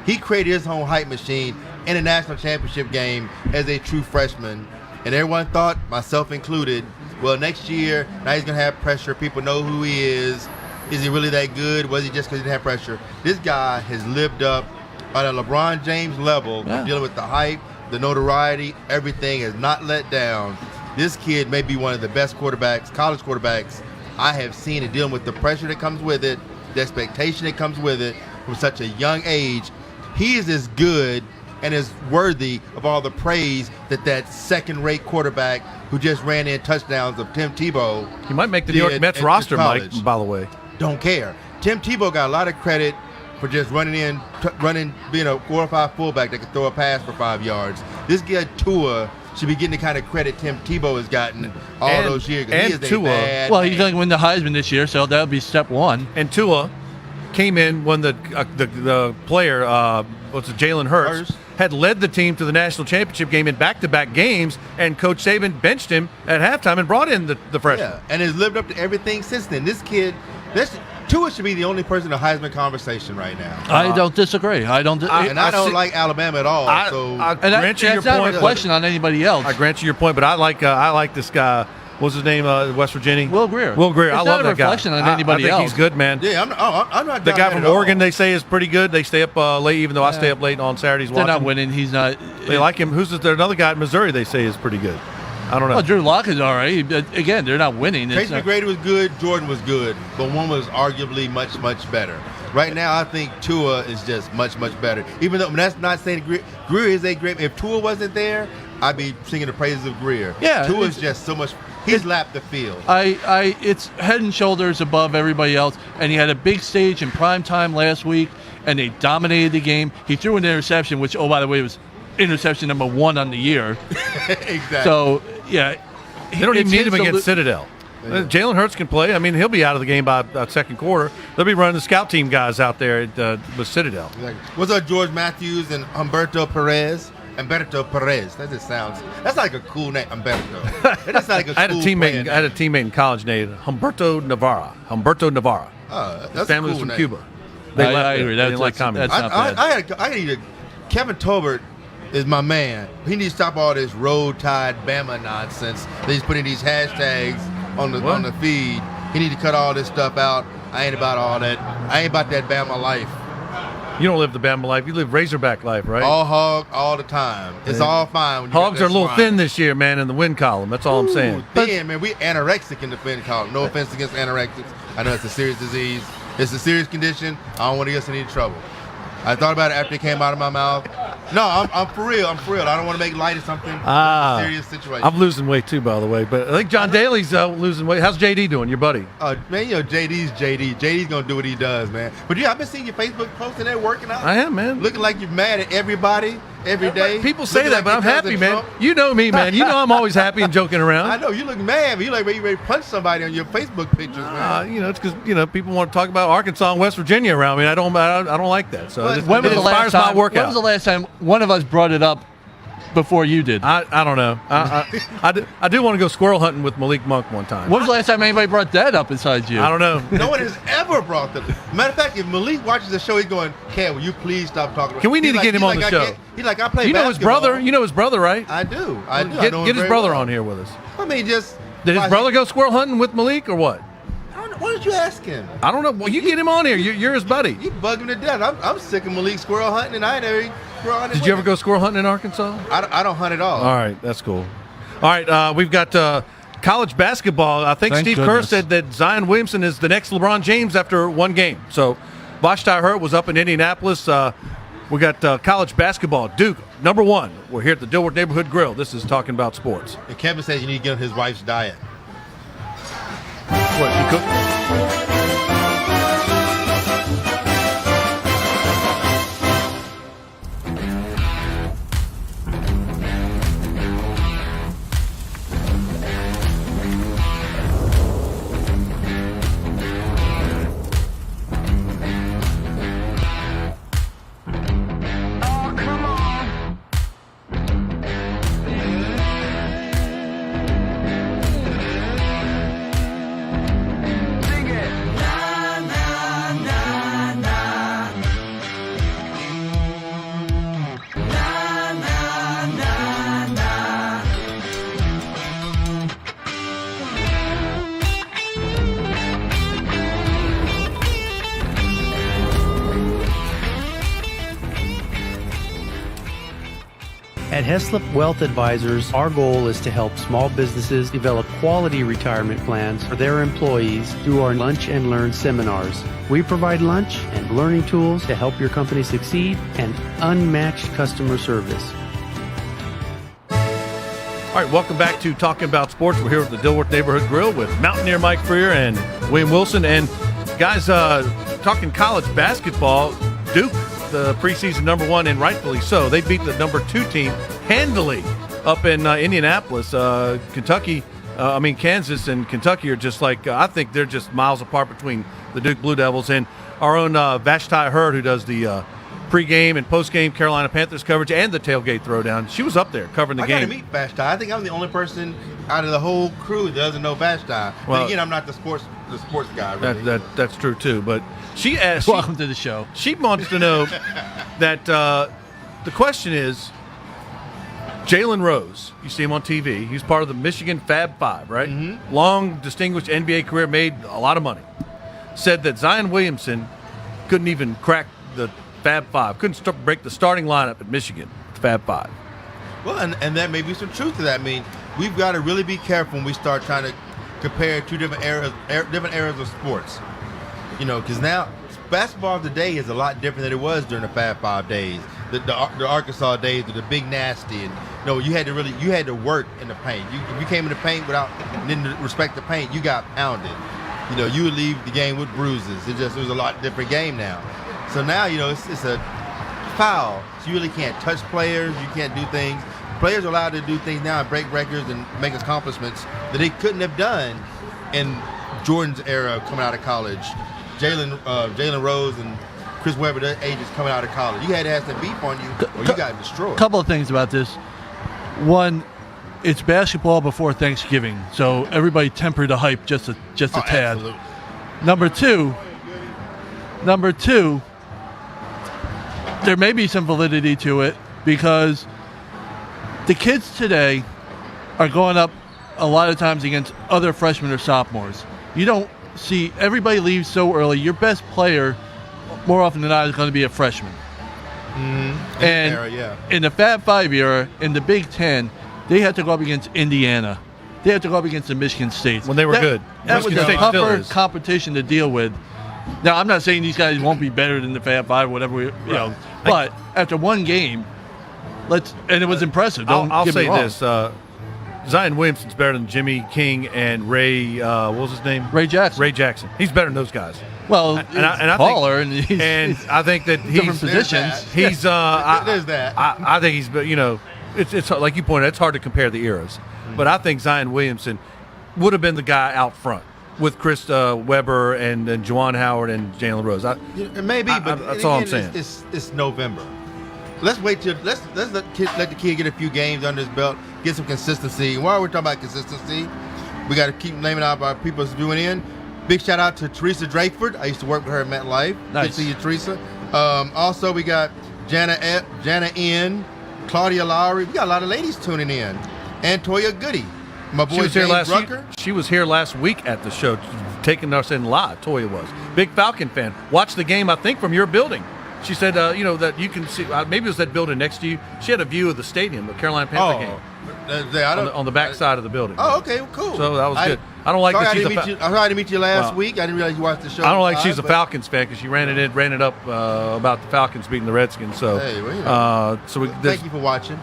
He created his own hype machine in a national championship game as a true freshman. And everyone thought, myself included, well, next year, now he's going to have pressure. People know who he is. Is he really that good? Was he just because he didn't have pressure? This guy has lived up on a LeBron James level, Yeah. dealing with the hype, the notoriety, everything has not let down. This kid may be one of the best quarterbacks, college quarterbacks I have seen, and dealing with the pressure that comes with it, the expectation that comes with it from such a young age. He is as good and as worthy of all the praise that second-rate quarterback who just ran in touchdowns of Tim Tebow. He might make the New York did Mets at roster, Mike, college. by the way. Don't care. Tim Tebow got a lot of credit for just running, being a 4 or 5 fullback that could throw a pass for 5 yards. This guy Tua should be getting the kind of credit Tim Tebow has gotten all And- those years. 'Cause and he is a Tua- bad Well, man. he's going to win the Heisman this year, so that would be step 1. And Tua came in when the player, Jalen Hurts, Hurts. had led the team to the national championship game in back-to-back games, and Coach Saban benched him at halftime and brought in the freshman. Yeah, and has lived up to everything since then. This kid, Tua should be the only person in the Heisman conversation right now. I don't disagree. I don't. And I don't see- like Alabama at all. I so grant you your that's not a point. reflection on anybody else. I grant you your point, but I like this guy. What's his name? West Virginia. Will Greer. Will Greer. It's I not love a that guy. reflection on anybody I think else. he's good, man. yeah, I'm not. The down guy that from at all. Oregon, they say, is pretty good. They stay up late, even though I stay Yeah. up late on Saturdays They're watching. not winning. He's not. They like him. Who's there? Another guy at Missouri. They say is pretty good. I don't know. Well, Drew Lock is all right. But again, they're not winning. It's Tracy not- McGrady was good. Jordan was good, but one was arguably much, much better. Right now, I think Tua is just much, much better. Even though that's not saying Greer is a great. If Tua wasn't there, I'd be singing the praises of Greer. Yeah, Tua is it's- just so much. He's lapped the field. It's head and shoulders above everybody else, and he had a big stage in prime time last week, and they dominated the game. He threw an interception, which, oh, by the way, was interception number 1 on the year. Exactly. So, yeah. They don't even it's need his him against delu- Citadel. Jalen Hurts can play. I mean, he'll be out of the game by second quarter. They'll be running the scout team guys out there with Citadel. Exactly. What's up, George Matthews and Humberto Perez? Humberto Perez. That just sounds. That's like a cool name, Humberto. That just like a cool I had a teammate. player I had a name. teammate in college named Humberto Navarra. That's His family a was cool from name. Cuba. I agree. They didn't That's- like communism. that's not bad. I need to. Kevin Tolbert is my man. He needs to stop all this Road Tide Bama nonsense. That he's putting these hashtags on the feed. He need to cut all this stuff out. I ain't about all that. I ain't about that Bama life. You don't live the Bama life. You live Razorback life, right? All hog all the time. It's all fine. When you Hogs got are a that little swine. thin this year, man, in the win column. That's all I'm saying. Thin, man. We anorexic in the win column. No offense against anorexics. I know it's a serious disease. It's a serious condition. I don't want to get us in any trouble. I thought about it after it came out of my mouth. No, I'm for real. I'm for real. I don't want to make light of something serious situation. I'm losing weight too, by the way. But I think John Daly's losing weight. How's JD doing, your buddy? Man, JD's JD. JD's gonna do what he does, man. But I've been seeing your Facebook posting there working out. I am, man. Looking like you're mad at everybody every day. People say Looking that, like but I'm your happy, cousin man. Trump. You know me, man. You know I'm always happy and joking around. I know you look mad, but you like ready to punch somebody on your Facebook pictures, man. It's because people want to talk about Arkansas and West Virginia around me. I don't like that. So it When was the last inspires my time? When workout. was the last time one of us brought it up before you did? I don't know. I do want to go squirrel hunting with Malik Monk one time. When was the last time anybody brought that up besides you? I don't know. No one has ever brought that. Matter of fact, if Malik watches the show, he's going, "Cam, will you please stop talking about?" Can we need to get him on the show? He's like, "I play You know his basketball." brother. You know his brother, right? I do. I do. I Get know him his very brother well. on here with us. I mean, just Did his brother go squirrel hunting with Malik or what? Why don't you ask him? I don't know. Well, you get him on here. You're his buddy. You bug him to death. I'm sick of Malik squirrel hunting, and I ain't ever squirrel hunting. Did you ever go squirrel hunting in Arkansas? I don't hunt at all. All right, that's cool. All right, we've got college basketball. I think Thank Steve Kerr goodness. said that Zion Williamson is the next LeBron James after one game. So Vashti Hurt was up in Indianapolis. We got college basketball. Duke, number 1. We're here at the Dilworth Neighborhood Grill. This is Talking About Sports. And Kevin says you need to get on his wife's diet. What, you cook? At Heslop Wealth Advisors, our goal is to help small businesses develop quality retirement plans for their employees through our Lunch and Learn seminars. We provide lunch and learning tools to help your company succeed and unmatched customer service. All right, welcome back to Talking About Sports. We're here at the Dilworth Neighborhood Grill with Mountaineer Mike Freer and William Wilson. And guys, talking college basketball, Duke, the preseason number 1, and rightfully so. They beat the number 2 team handily up in Indianapolis. Kansas and Kentucky are just like, I think they're just miles apart between the Duke Blue Devils. And our own Vashti Hurd, who does the pregame and postgame Carolina Panthers coverage and the tailgate throwdown, she was up there covering the game. I got to meet Vashti. I think I'm the only person out of the whole crew that doesn't know Vashti. Well, but again, I'm not the sports guy. Really. That's true too. But she asked. Welcome to the show. She wants to know that the question is, Jalen Rose, you see him on TV. He's part of the Michigan Fab Five, right? Mm-hmm. Long, distinguished NBA career, made a lot of money. Said that Zion Williamson couldn't even crack the Fab Five, couldn't break the starting lineup at Michigan, Fab Five. Well, and there may be some truth to that. I mean, we've got to really be careful when we start trying to compare two different eras of sports. Because now basketball today is a lot different than it was during the Fab Five days, the Arkansas days, the big nasty, and you had to work in the paint. If you came in the paint didn't respect the paint, you got pounded. You would leave the game with bruises. It was a lot different game now. So now it's a foul. So you really can't touch players. You can't do things. Players are allowed to do things now and break records and make accomplishments that they couldn't have done in Jordan's era coming out of college. Jalen Rose and Chris Webber, their ages coming out of college. You had to have some beef on you, or you got destroyed. A couple of things about this. One, it's basketball before Thanksgiving, so everybody temper the hype just a tad. Absolutely. Number two, there may be some validity to it because the kids today are going up a lot of times against other freshmen or sophomores. You don't see, everybody leaves so early. Your best player, more often than not, is going to be a freshman. Mm-hmm. And in the Fab Five era, in the Big Ten, they had to go up against Indiana. They had to go up against the Michigan States. When they were good. That was Michigan a State still tougher is. competition to deal with. Now, I'm not saying these guys won't be better than the Fab Five, whatever, but after one game, And it was impressive. I'll get me say wrong. this: Zion Williamson's better than Jimmy King and Ray. What was his name? Ray Jackson. Ray Jackson. He's better than those guys. Well, and I taller, think, and I think that different he's positions. He's There's that. I think he's, it's like you pointed out, it's hard to compare the eras, but I think Zion Williamson would have been the guy out front with Chris Webber and Juwan Howard and Jalen Rose. Maybe, but that's all I'm saying. It's November. Let's wait till let's let the kid get a few games under his belt, get some consistency. And while we're talking about consistency, we got to keep naming out our people that's doing in. Big shout out to Teresa Drakeford. I used to work with her at MetLife. Nice. Good to see you, Teresa. Also, we got Jana N, Claudia Lowry. We got a lot of ladies tuning in. And Toya Goody. My boy James Rucker. She was here last week at the show, taking us in live. Toya was big Falcon fan. Watched the game, I think, from your building. She said, that you can see. Maybe it was that building next to you. She had a view of the stadium, the Carolina Panther game, on the back side of the building. Oh, okay, well, cool. So that was good. I don't like that she's I'm sorry to meet you last week. I didn't realize you watched the show. I don't like she's a Falcons fan because she ran it up about the Falcons beating the Redskins. So, hey, well, thank you for watching,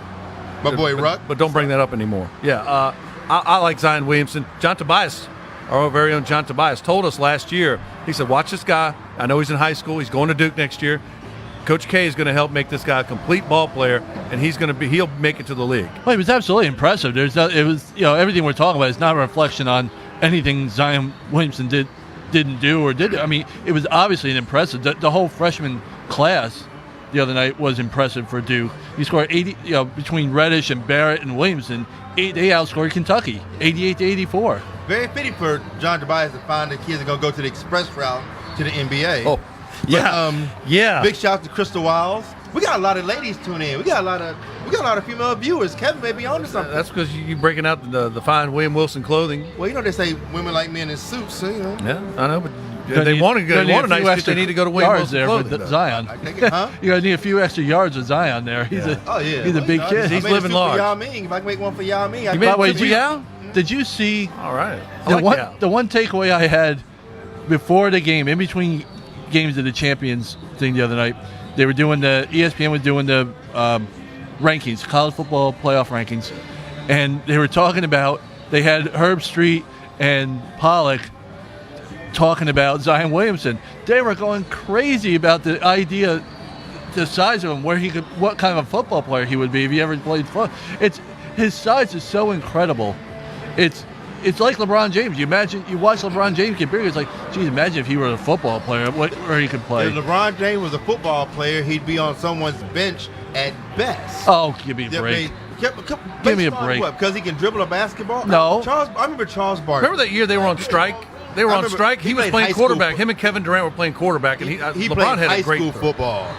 my boy Ruck. But don't bring that up anymore. Yeah, I like Zion Williamson. John Tobias, our very own John Tobias, told us last year. He said, "Watch this guy. I know he's in high school. He's going to Duke next year. Coach K is going to help make this guy a complete ball player, and he'll make it to the league." Well, it was absolutely impressive. Everything we're talking about is not a reflection on anything Zion Williamson didn't do or did. I mean, it was obviously an impressive. The whole freshman class the other night was impressive for Duke. He scored 80. Between Reddish and Barrett and Williamson, they outscored Kentucky 88-84. Very fitting for John Tobias to find the kids that are going to go to the express route to the NBA. Oh. Yeah. Big shout out to Crystal Wiles. We got a lot of ladies tuning in. We got a lot of female viewers. Kevin may be on to something. That's because you breaking out the fine William Wilson clothing. Well, they say women like men in suits. So, Yeah, I know, but they want to go. They want a nice fit. They need to go to William Wilson there clothing. with Zion. Huh? You gotta need a few extra yards with Zion there. He's a big kid. He's living large. Yao Ming. If I can make one for Yao Ming, You made one for Yao? Did you see? All right. The one takeaway I had before the game, in between games of the Champions thing the other night, they were doing ESPN was doing the rankings, college football playoff rankings, and they were talking about, they had Herb Street and Pollock talking about Zion Williamson. They were going crazy about the idea, the size of him, what kind of a football player he would be if he ever played football. His size is so incredible. It's like LeBron James. You watch LeBron James get bigger. It's like, geez, imagine if he were a football player, where he could play. If LeBron James was a football player, he'd be on someone's bench at best. Oh, give me a break. Give me a break. What, because he can dribble a basketball? No. I remember Charles Barkley. Remember that year they were on strike? They were on strike. He was playing quarterback. Him and Kevin Durant were playing quarterback, and he LeBron played had high a great school football.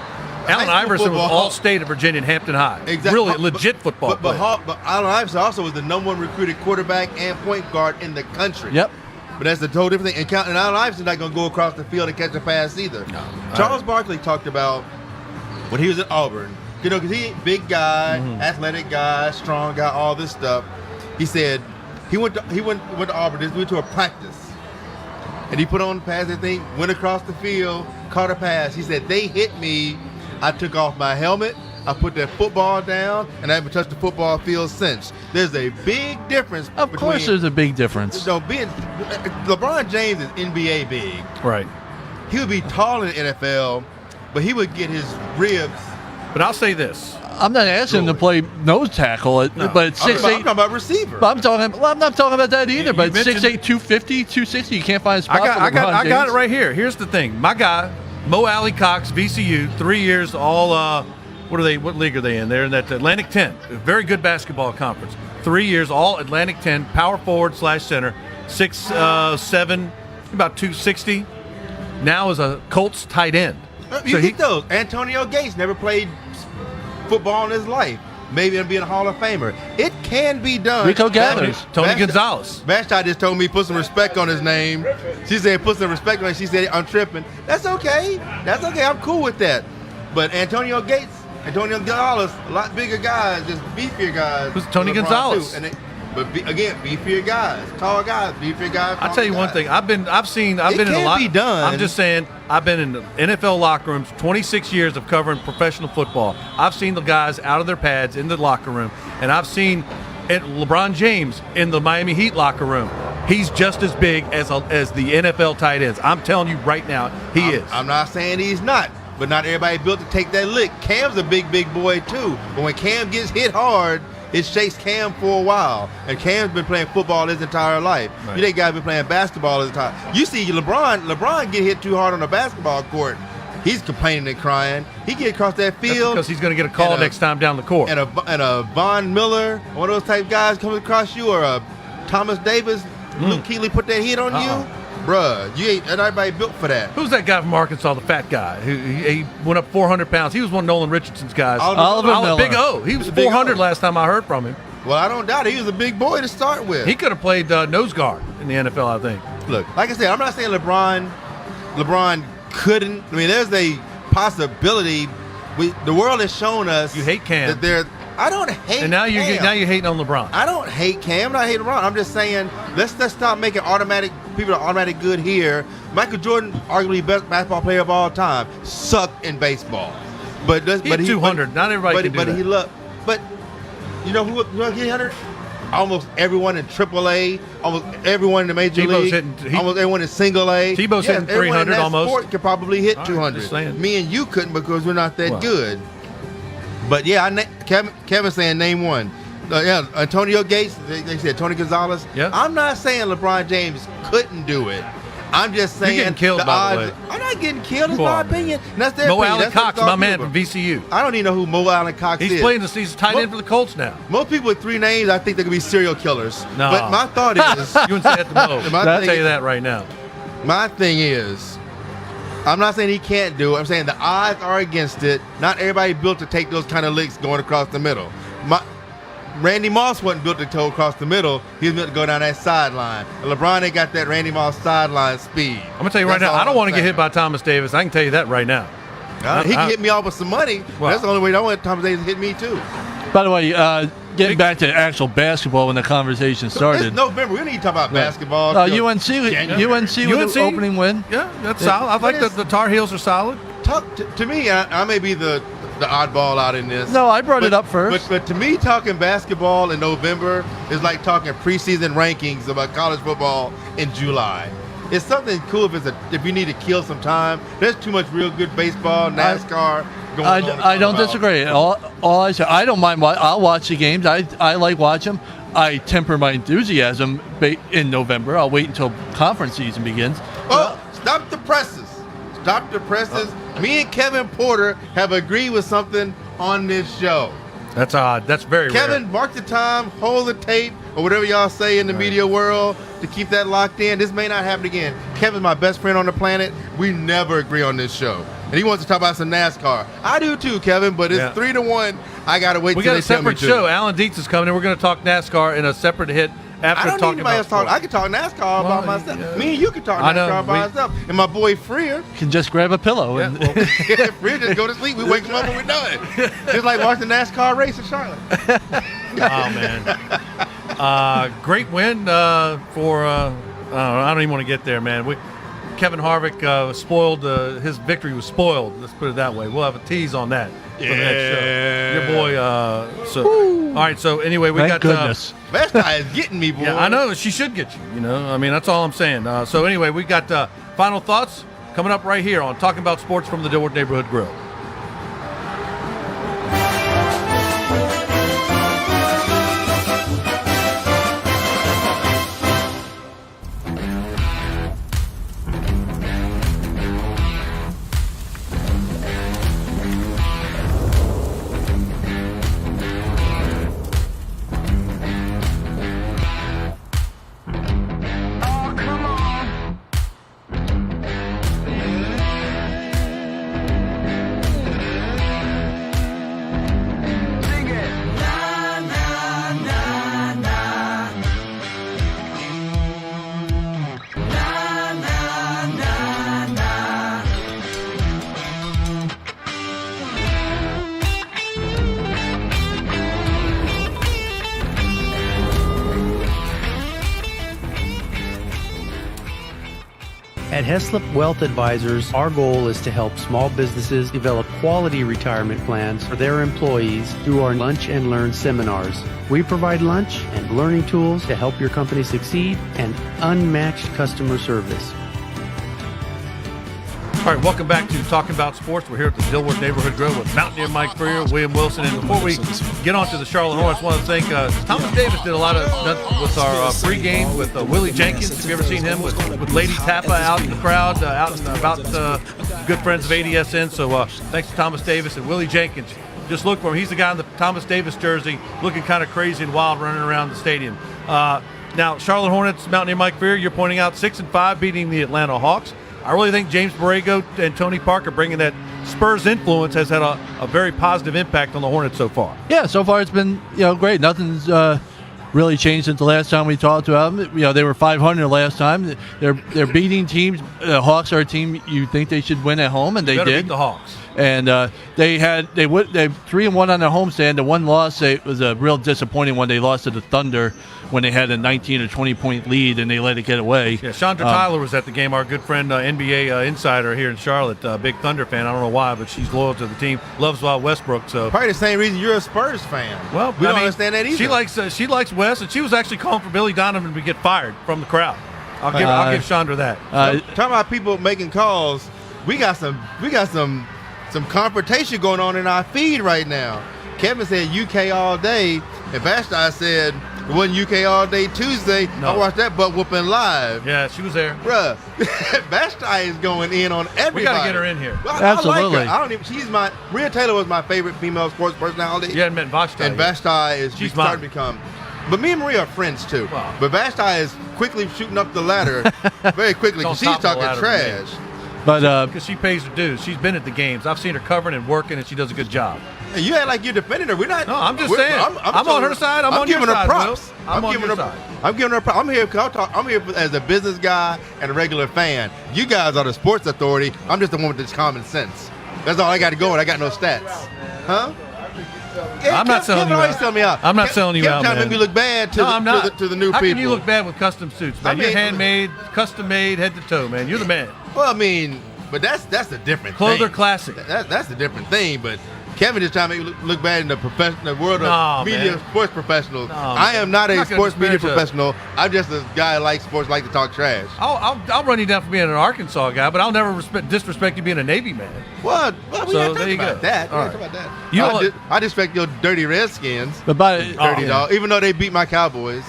Allen Iverson was All-State at Virginia and Hampton High. Exactly. Really legit football player. But Allen Iverson also was the number one recruited quarterback and point guard in the country. Yep. But that's a total different thing. And Allen Iverson's not going to go across the field and catch a pass either. No. Charles Barkley talked about when he was at Auburn, because he big guy, athletic guy, strong guy, all this stuff. He said he went to Auburn. He went to a practice, and he put on the pass. Everything went across the field, caught a pass. He said they hit me. I took off my helmet. I put that football down, and I haven't touched the football field since. There's a big difference. Of course, there's a big difference. LeBron James is NBA big. Right. He would be tall in the NFL, but he would get his ribs. But I'll say this. I'm not asking him to play nose tackle, but 6'8". I'm talking about receiver. But I'm not talking about that either. But 6'8", 250, 260, you can't find a spot for LeBron James. I got it right here. Here's the thing. My guy, Mo Alley Cox, VCU, 3 years, all what league are they in? They're in that Atlantic 10, a very good basketball conference. 3 years, all Atlantic 10, power forward / center, 6'7", about 260. Now is a Colts tight end. You think those? Antonio Gates never played football in his life. Maybe he'll be a Hall of Famer. It can be done. Rico Gathers. Tony Gonzalez. Vashti just told me put some respect on his name. She said put some respect on it. She said I'm tripping. That's okay. I'm cool with that. But Antonio Gonzalez, a lot bigger guys, just beefier guys. Who's Tony Gonzalez? But beefier guys, tall guys, beefier guys. I'll tell you one thing. I've been in a can't lot. be done. I'm just saying. I've been in the NFL locker rooms. 26 years of covering professional football. I've seen the guys out of their pads in the locker room, and I've seen LeBron James in the Miami Heat locker room. He's just as big as the NFL tight ends. I'm telling you right now, he is. I'm not saying he's not, but not everybody built to take that lick. Cam's a big boy too. But when Cam gets hit hard, it shakes Cam for a while. And Cam's been playing football his entire life. Right. You think guys been playing basketball his entire. You see LeBron get hit too hard on the basketball court. He's complaining and crying. He get across that field because he's going to get a call next time down the court. And a Von Miller, one of those type guys comes across you, or a Thomas Davis, Luke Keeley put that hit on you, bruh. You ain't everybody built for that. Who's that guy from Arkansas, the fat guy? He went up 400 pounds. He was one of Nolan Richardson's guys. Oliver Miller. Big O. He was 400 last time I heard from him. Well, I don't doubt it. He was a big boy to start with. He could have played nose guard in the NFL, I think. Look, like I said, I'm not saying LeBron couldn't. I mean, there's a possibility. The world has shown us You hate Cam. that there. I don't hate. And now you're hating on LeBron. I don't hate Cam. I'm not hating LeBron. I'm just saying let's stop making automatic good here. Michael Jordan, arguably best basketball player of all time, sucked in baseball. But he 200. Not everybody can do but that. he loved. But you know who hit 100? Almost everyone in AAA, almost everyone in the major Tebow's league, hitting- almost everyone in single A. Tebow's hitting everyone in 300 that almost. Sport could probably hit All right, 200. just saying. Me and you couldn't because we're not that Well. good. But yeah, Kevin's saying name one. Antonio Gates. They said Tony Gonzalez. Yeah. I'm not saying LeBron James couldn't do it. I'm just saying getting killed, the by the odds. way. I'm not getting killed. It's You my are, man. opinion. And that's their Mo opinion. Allen That's what Cox, it's my all man people. from VCU. I don't even know who Mo Allen Cox is. He's playing he's tight end for the Colts now. Most people with 3 names, I think they could be serial killers. No. But my thought is, You wouldn't say that to Mo. My I'll thing tell you is- that right now. my thing is, I'm not saying he can't do it. I'm saying the odds are against it. Not everybody built to take those kind of licks going across the middle. Randy Moss wasn't built to go across the middle. He was built to go down that sideline. And LeBron ain't got that Randy Moss sideline speed. I'm going to tell you right now, I don't want to get hit by Thomas Davis. I can tell you that right now. He can hit me off with some money. Well. That's the only way I want Thomas Davis to hit me too. By the way, getting back to actual basketball when the conversation started. It's November. We don't need to talk about basketball. UNC January. with the opening win. Yeah, that's solid. I like the Tar Heels are solid. To me, I may be the oddball out in this. No, I brought it up first. But to me, talking basketball in November is like talking preseason rankings about college football in July. It's something cool if you need to kill some time. There's too much real good baseball, NASCAR going on. I don't disagree. All I say, I don't mind. I'll watch the games. I like watching them. I temper my enthusiasm in November. I'll wait until conference season begins. Oh, stop the presses. Stop the presses. Me and Kevin Porter have agreed with something on this show. That's odd. That's very Kevin, rare. mark the time, hold the tape, or whatever y'all say in the media world to keep that locked in. This may not happen again. Kevin's my best friend on the planet. We never agree on this show. And he wants to talk about some NASCAR. I do too, Kevin, but it's 3-1. I got to wait We till got they a tell me separate to. show. Alan Dietz is coming in. We're going to talk NASCAR in a separate hit after I don't talking need anybody about else talk. sports. I can talk NASCAR by Well, myself. yeah. Me and you can talk I know. NASCAR by ourselves. And my boy Freer, Can just grab a pillow. Yeah, And, well, Freer just go to sleep. We wake him up when we're done. Just like watching the NASCAR race in Charlotte. oh, man. Great win for, I don't even want to get there, man. Kevin Harvick spoiled, his victory was spoiled. Let's put it that way. We'll have a tease on that for the next show. Your boy, all right, so anyway, we thank got goodness. That guy is getting me, boy. yeah, I know. She should get you, I mean, that's all I'm saying. So anyway, we got final thoughts coming up right here on Talking About Sports from the Dilworth Neighborhood Grill. At Heslop Wealth Advisors, our goal is to help small businesses develop quality retirement plans for their employees through our Lunch and Learn seminars. We provide lunch and learning tools to help your company succeed and unmatched customer service. All right, welcome back to Talking About Sports. We're here at the Dilworth Neighborhood Grill with Mountaineer Mike Freer, William Wilson. And before we get on to the Charlotte Hornets, I want to thank Thomas Davis did a lot of with our pregame with Willie Jenkins. Have you ever seen him with Lady Tappa out in the crowd, out and about good friends of ADSN? So thanks to Thomas Davis and Willie Jenkins. Just look for him. He's the guy in the Thomas Davis jersey looking kind of crazy and wild running around the stadium. Now, Charlotte Hornets, Mountaineer Mike Freer, you're pointing out 6-5 beating the Atlanta Hawks. I really think James Borrego and Tony Parker bringing that Spurs influence has had a very positive impact on the Hornets so far. Yeah, so far it's been great. Nothing's really changed since the last time we talked about them. They were 500 last time. They're beating teams. The Hawks are a team you think they should win at home, and they Better did. beat the Hawks. And they 3-1 on their homestand. The one loss was a real disappointing one. They lost to the Thunder when they had a 19 or 20 point lead and they let it get away. Yeah, Chandra Tyler was at the game. Our good friend, NBA insider here in Charlotte, big Thunder fan. I don't know why, but she's loyal to the team. Loves Westbrook. So Probably the same reason you're a Spurs fan. Well, we don't understand that either. She likes West, and she was actually calling for Billy Donovan to get fired from the crowd. I'll give Chandra that. Talking about people making calls, we got some confrontation going on in our feed right now. Kevin said UK all day, and Vashti said it wasn't UK all day Tuesday. No. I watched that butt whooping live. Yeah, she was there. Bruh, Vashti is going in on everybody. We got to get her in here. Well, Absolutely. I like her. Rhea Taylor was my favorite female sports personality. You hadn't met Vashti. And Vashti is She's starting mine. to become. But me and Maria are friends too. Wow. But Vashti is quickly shooting up the ladder very quickly because She's on she's top of the talking ladder trash. But Because she pays her dues. She's been at the games. I've seen her covering and working, and she does a good job. And you act like you're defending her. We're not. No, I'm just saying. I'm on her side. I'm on your giving her side, props. Will. I'm on giving your her. side. I'm giving her. I'm here. I'm here as a business guy and a regular fan. You guys are the sports authority. I'm just the one with this common sense. That's all I got to go with. I got no stats. Huh? I'm not selling you out. Tell me out. I'm not selling you out, trying to man. make me look bad to, No, I'm not. to the new How people. can you look bad with custom suits, man? I mean- You're handmade, custom made, head to toe, man. You're the man. Well, I mean, but that's a different Clothes thing. are classic. That's a different thing. But Kevin is trying to make me look bad in the world of No, media man. sports professionals. No, I man. am not I'm a not gonna sports media disparage professional. I'm just a guy who likes sports, like to talk trash. I'll run you down for being an Arkansas guy, but I'll never disrespect you being a Navy man. Well, we So, ain't there talking you about go. that. All We right. ain't talking about that. You I know- I respect your dirty Redskins. but by Dirty yeah. dog. Even though they beat my Cowboys.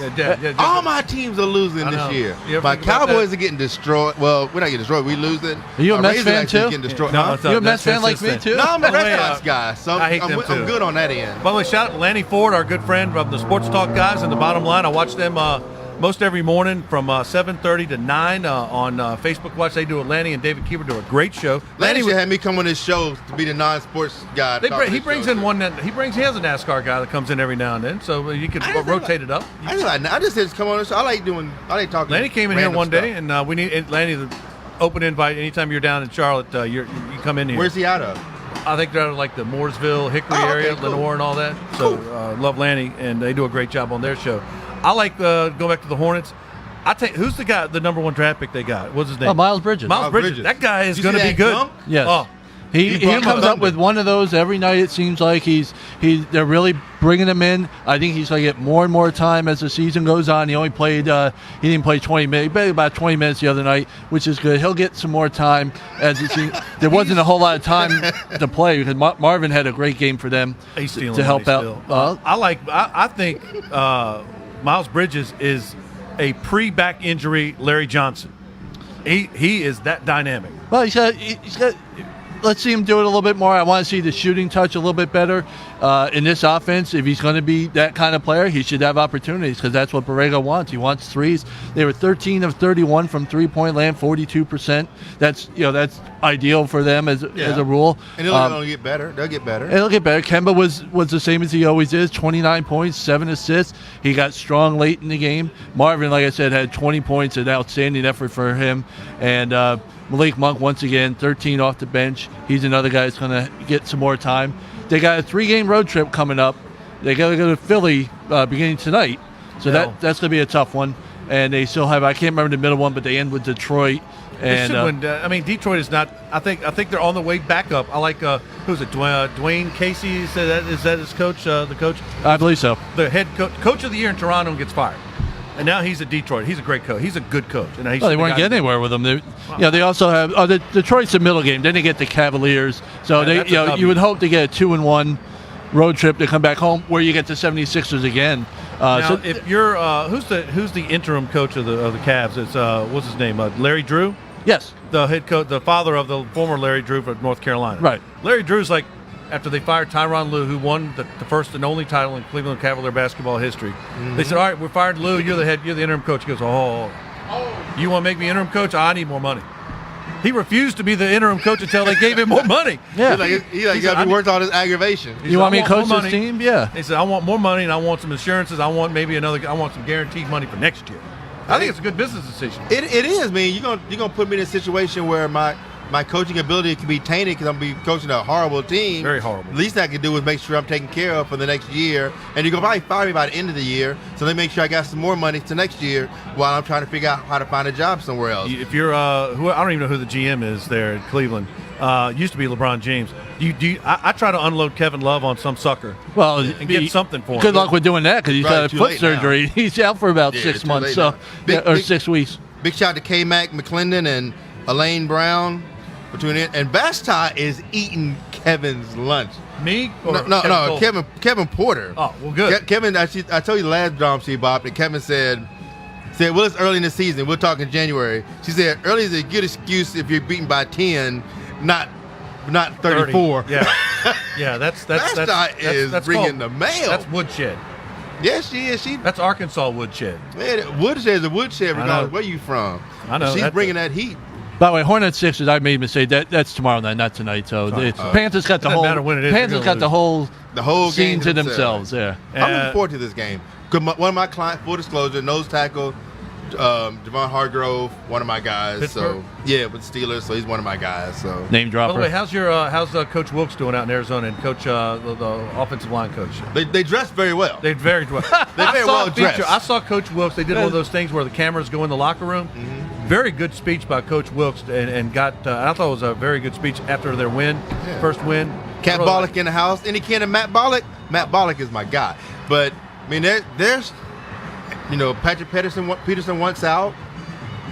All All my teams are losing I know. this year. You ever My think about Cowboys that? are getting destroyed. Well, we're not getting destroyed. We losing. Are you a Our Mets Razorbacks fan, is too? Getting destroyed. No, Huh? it's you a Mets fan like me consistent. too? No, I'm a By the way, Red Sox guy, so I hate them, too. I'm good on that end. By the way, shout out to Lanny Ford, our good friend from the Sports Talk guys in the bottom line. I watch them most every morning from 7:30 to 9 on Facebook Watch. They do it. Lanny and David Keeper do a great show. Lanny was- should have me come on his show to be the non-sports guy. he brings in one. He has a NASCAR guy that comes in every now and then, so you can I just rotate it up. I just said come on the show. I like talking. Lanny came in here random one day, stuff. and we need Lanny the open invite. Anytime you're down in Charlotte, you come in here. Where's he out of? I think they're out of like the Mooresville, Hickory Oh, okay, area, cool. Lenore, and all that. So love Lanny, and they do a great job on their show. I like go back to the Hornets. I tell you, who's the guy, the number one draft pick they got? What's his name? Oh, Miles Bridges. Miles Bridges. That guy is You going to see be that good. dunk? Yes. Oh, He brought comes my up with one of those every night. It seems like they're really bringing him in. I think he's going to get more and more time as the season goes on. He only played he didn't play 20 minutes. He played about 20 minutes the other night, which is good. He'll get some more time as there wasn't a whole lot of time to play because Marvin had a great game for them he's stealing to help money out. still. I think Miles Bridges is a pre-back injury Larry Johnson. He is that dynamic. Well, he's got. Let's see him do it a little bit more. I want to see the shooting touch a little bit better in this offense. If he's going to be that kind of player, he should have opportunities because that's what Borrego wants. He wants threes. They were 13 of 31 from three-point land, 42%. That's ideal for them as a rule. And they'll get better. They'll get better. It'll get better. Kemba was the same as he always is, 29 points, 7 assists. He got strong late in the game. Marvin, like I said, had 20 points, an outstanding effort for him. And Malik Monk, once again, 13 off the bench. He's another guy that's going to get some more time. They got a 3-game road trip coming up. They got to go to Philly beginning tonight. So that's going to be a tough one. And they still have, I can't remember the middle one, but they end with Detroit They And should win. I mean, Detroit is not. I think they're on the way back up. I like who's it? Dwayne Casey. Is that his coach? The coach. I believe so. The head coach of the year in Toronto gets fired, and now he's at Detroit. He's a great coach. He's a good coach. And Well, they weren't getting anywhere with him. They also have the Detroit's the middle game. Then they get the Cavaliers. So you would hope to get a 2-1 road trip to come back home, where you get the 76ers again. Now, if you're who's the interim coach of the Cavs? It's what's his name? Larry Drew. Yes. The head coach, the father of the former Larry Drew from North Carolina. Right. Larry Drew's like, after they fired Tyronn Lue, who won the first and only title in Cleveland Cavalier basketball history, they said, all right, we fired Lue, you're the interim coach. He goes, oh, you want to make me interim coach? I need more money. He refused to be the interim coach until they gave him more money. Yeah. He got to be worth all this aggravation. He You said, want me "I to coach more this money." team? Yeah. He said, I want more money and I want some assurances. I want some guaranteed money for next year. I think it's a good business decision. It is, man. You're gonna put me in a situation where my coaching ability can be tainted because I'm gonna be coaching a horrible team. Very horrible. The least I can do is make sure I'm taken care of for the next year. And you're gonna probably fire me by the end of the year, so they make sure I got some more money to next year while I'm trying to figure out how to find a job somewhere else. If you're, I don't even know who the GM is there in Cleveland. Used to be LeBron James. I try to unload Kevin Love on some sucker. Well, and get something for him. Good luck with doing that because he's Right, got a too foot late surgery. now. He's out for about Yeah, 6 too months, late so now. or 6 weeks. Big shout out to K-Mac, McClendon, and Elaine Brown for tuning in. And Basta is eating Kevin's lunch. Me? Or No, Cole? Kevin Porter. Oh, well, good. Kevin, I told you the last Dom C Bob that Kevin said, well, it's early in the season. We'll talk in January. She said, early is a good excuse if you're beaten by 10, not 34. 30. Yeah, that's bringing called, the mail. That's woodshed. Yes, she is. That's Arkansas woodshed. Man, woodshed is a woodshed regardless know. where you from. I know. She's bringing that heat. By the way, Hornets Sixers. I made a mistake. That's tomorrow night, not tonight. So Panthers got the Doesn't whole. matter when it is, Panthers they're got gonna the whole game scene to themselves. Yeah. I'm looking forward to this game. 'Cause one of my clients, full disclosure, nose tackle, Javon Hargrove, one of my guys. Pittsburgh? So yeah, with Steelers, so he's one of my guys. So Name By dropper. the way, how's Coach Wilkes doing out in Arizona and Coach the offensive line coach? they dress very well. They're very well. They're very well dressed. I saw Coach Wilkes. They did one of those things where the cameras go in the locker room. Mm-hmm. Very good speech by Coach Wilkes, and got. I thought it was a very good speech after their win, first win. Cat Really- Bollock in the house. Any kid of Matt Bollock? Matt Bollock is my guy. But I mean, there's Patrick Peterson wants out.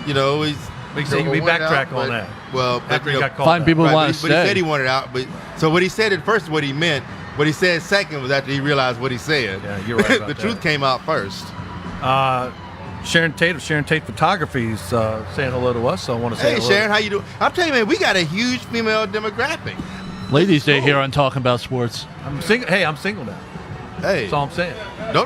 We backtrack on that. Well, After he got called Find out. people who want but to he stay. said he wanted out. But so what he said at first, what he meant. What he said second was after he realized what he said. Yeah, you're right about The that. truth came out first. Sharon Tate of Sharon Tate Photography is saying hello to us, so I want to say Hey hello. Sharon, how you doing? I'm telling you, man, we got a huge female demographic. Ladies' Day here on Talking About Sports. I'm single. Hey, I'm single now. Hey, That's all I'm saying.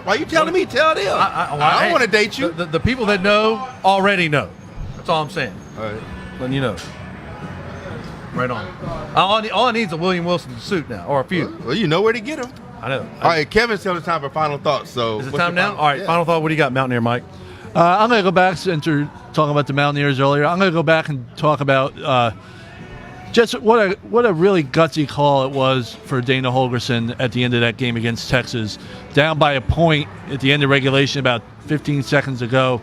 why you telling me? Tell them. I don't want to date you. The people that know already know. That's all I'm saying. All right. Letting you know. Right on. All I need is a William Wilson suit now, or a few. Well, you know where to get them. I know. All right, Kevin's telling us time for final thoughts. So Is it what's time your now? All right, yeah. final thought. What do you got, Mountaineer Mike? I'm going to go back, since we're talking about the Mountaineers earlier. I'm going to go back and talk about just what a really gutsy call it was for Dana Holgorsen at the end of that game against Texas. Down by a point at the end of regulation about 15 seconds ago.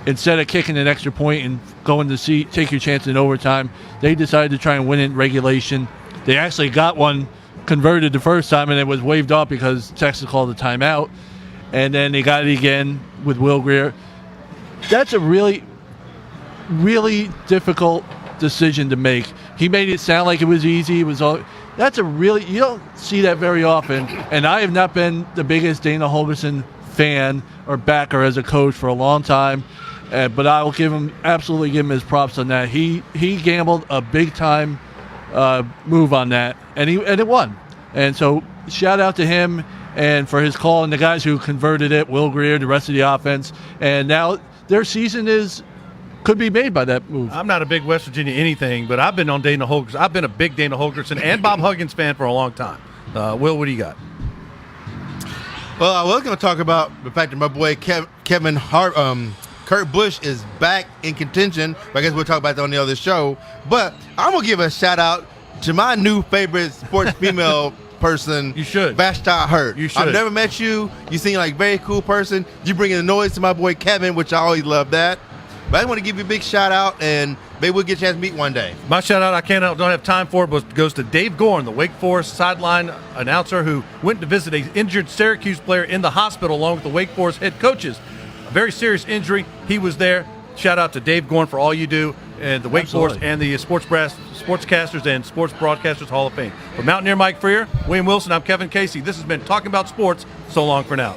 Instead of kicking an extra point and going to take your chance in overtime, they decided to try and win it in regulation. They actually got one converted the first time, and it was waved off because Texas called a timeout. And then they got it again with Will Grier. That's a really, really difficult decision to make. He made it sound like it was easy. You don't see that very often. And I have not been the biggest Dana Holgorsen fan or backer as a coach for a long time. But I will absolutely give him his props on that. He gambled a big time move on that, and it won. And so shout out to him and for his call, and the guys who converted it, Will Grier, the rest of the offense. And now their season could be made by that move. I'm not a big West Virginia anything, but I've been on Dana Holgorsen. I've been a big Dana Holgorsen and Bob Huggins fan for a long time. Will, what do you got? Well, I was going to talk about the fact that my boy Kevin Kurt Busch is back in contention. I guess we'll talk about that on the other show. But I'm going to give a shout out to my new favorite sports female person. You should. Vashti Hurt. You should. I've never met you. You seem like a very cool person. You bring in the noise to my boy Kevin, which I always love that. But I want to give you a big shout out and maybe we'll get a chance to meet one day. My shout out, don't have time for it, but goes to Dave Gorn, the Wake Forest sideline announcer who went to visit an injured Syracuse player in the hospital along with the Wake Forest head coaches. A very serious injury. He was there. Shout out to Dave Gorn for all you do, and the Wake Forest and the Sportscasters and Sports Broadcasters Hall of Fame. For Mountaineer Mike Freer, William Wilson, I'm Kevin Casey. This has been Talking About Sports. So long for now.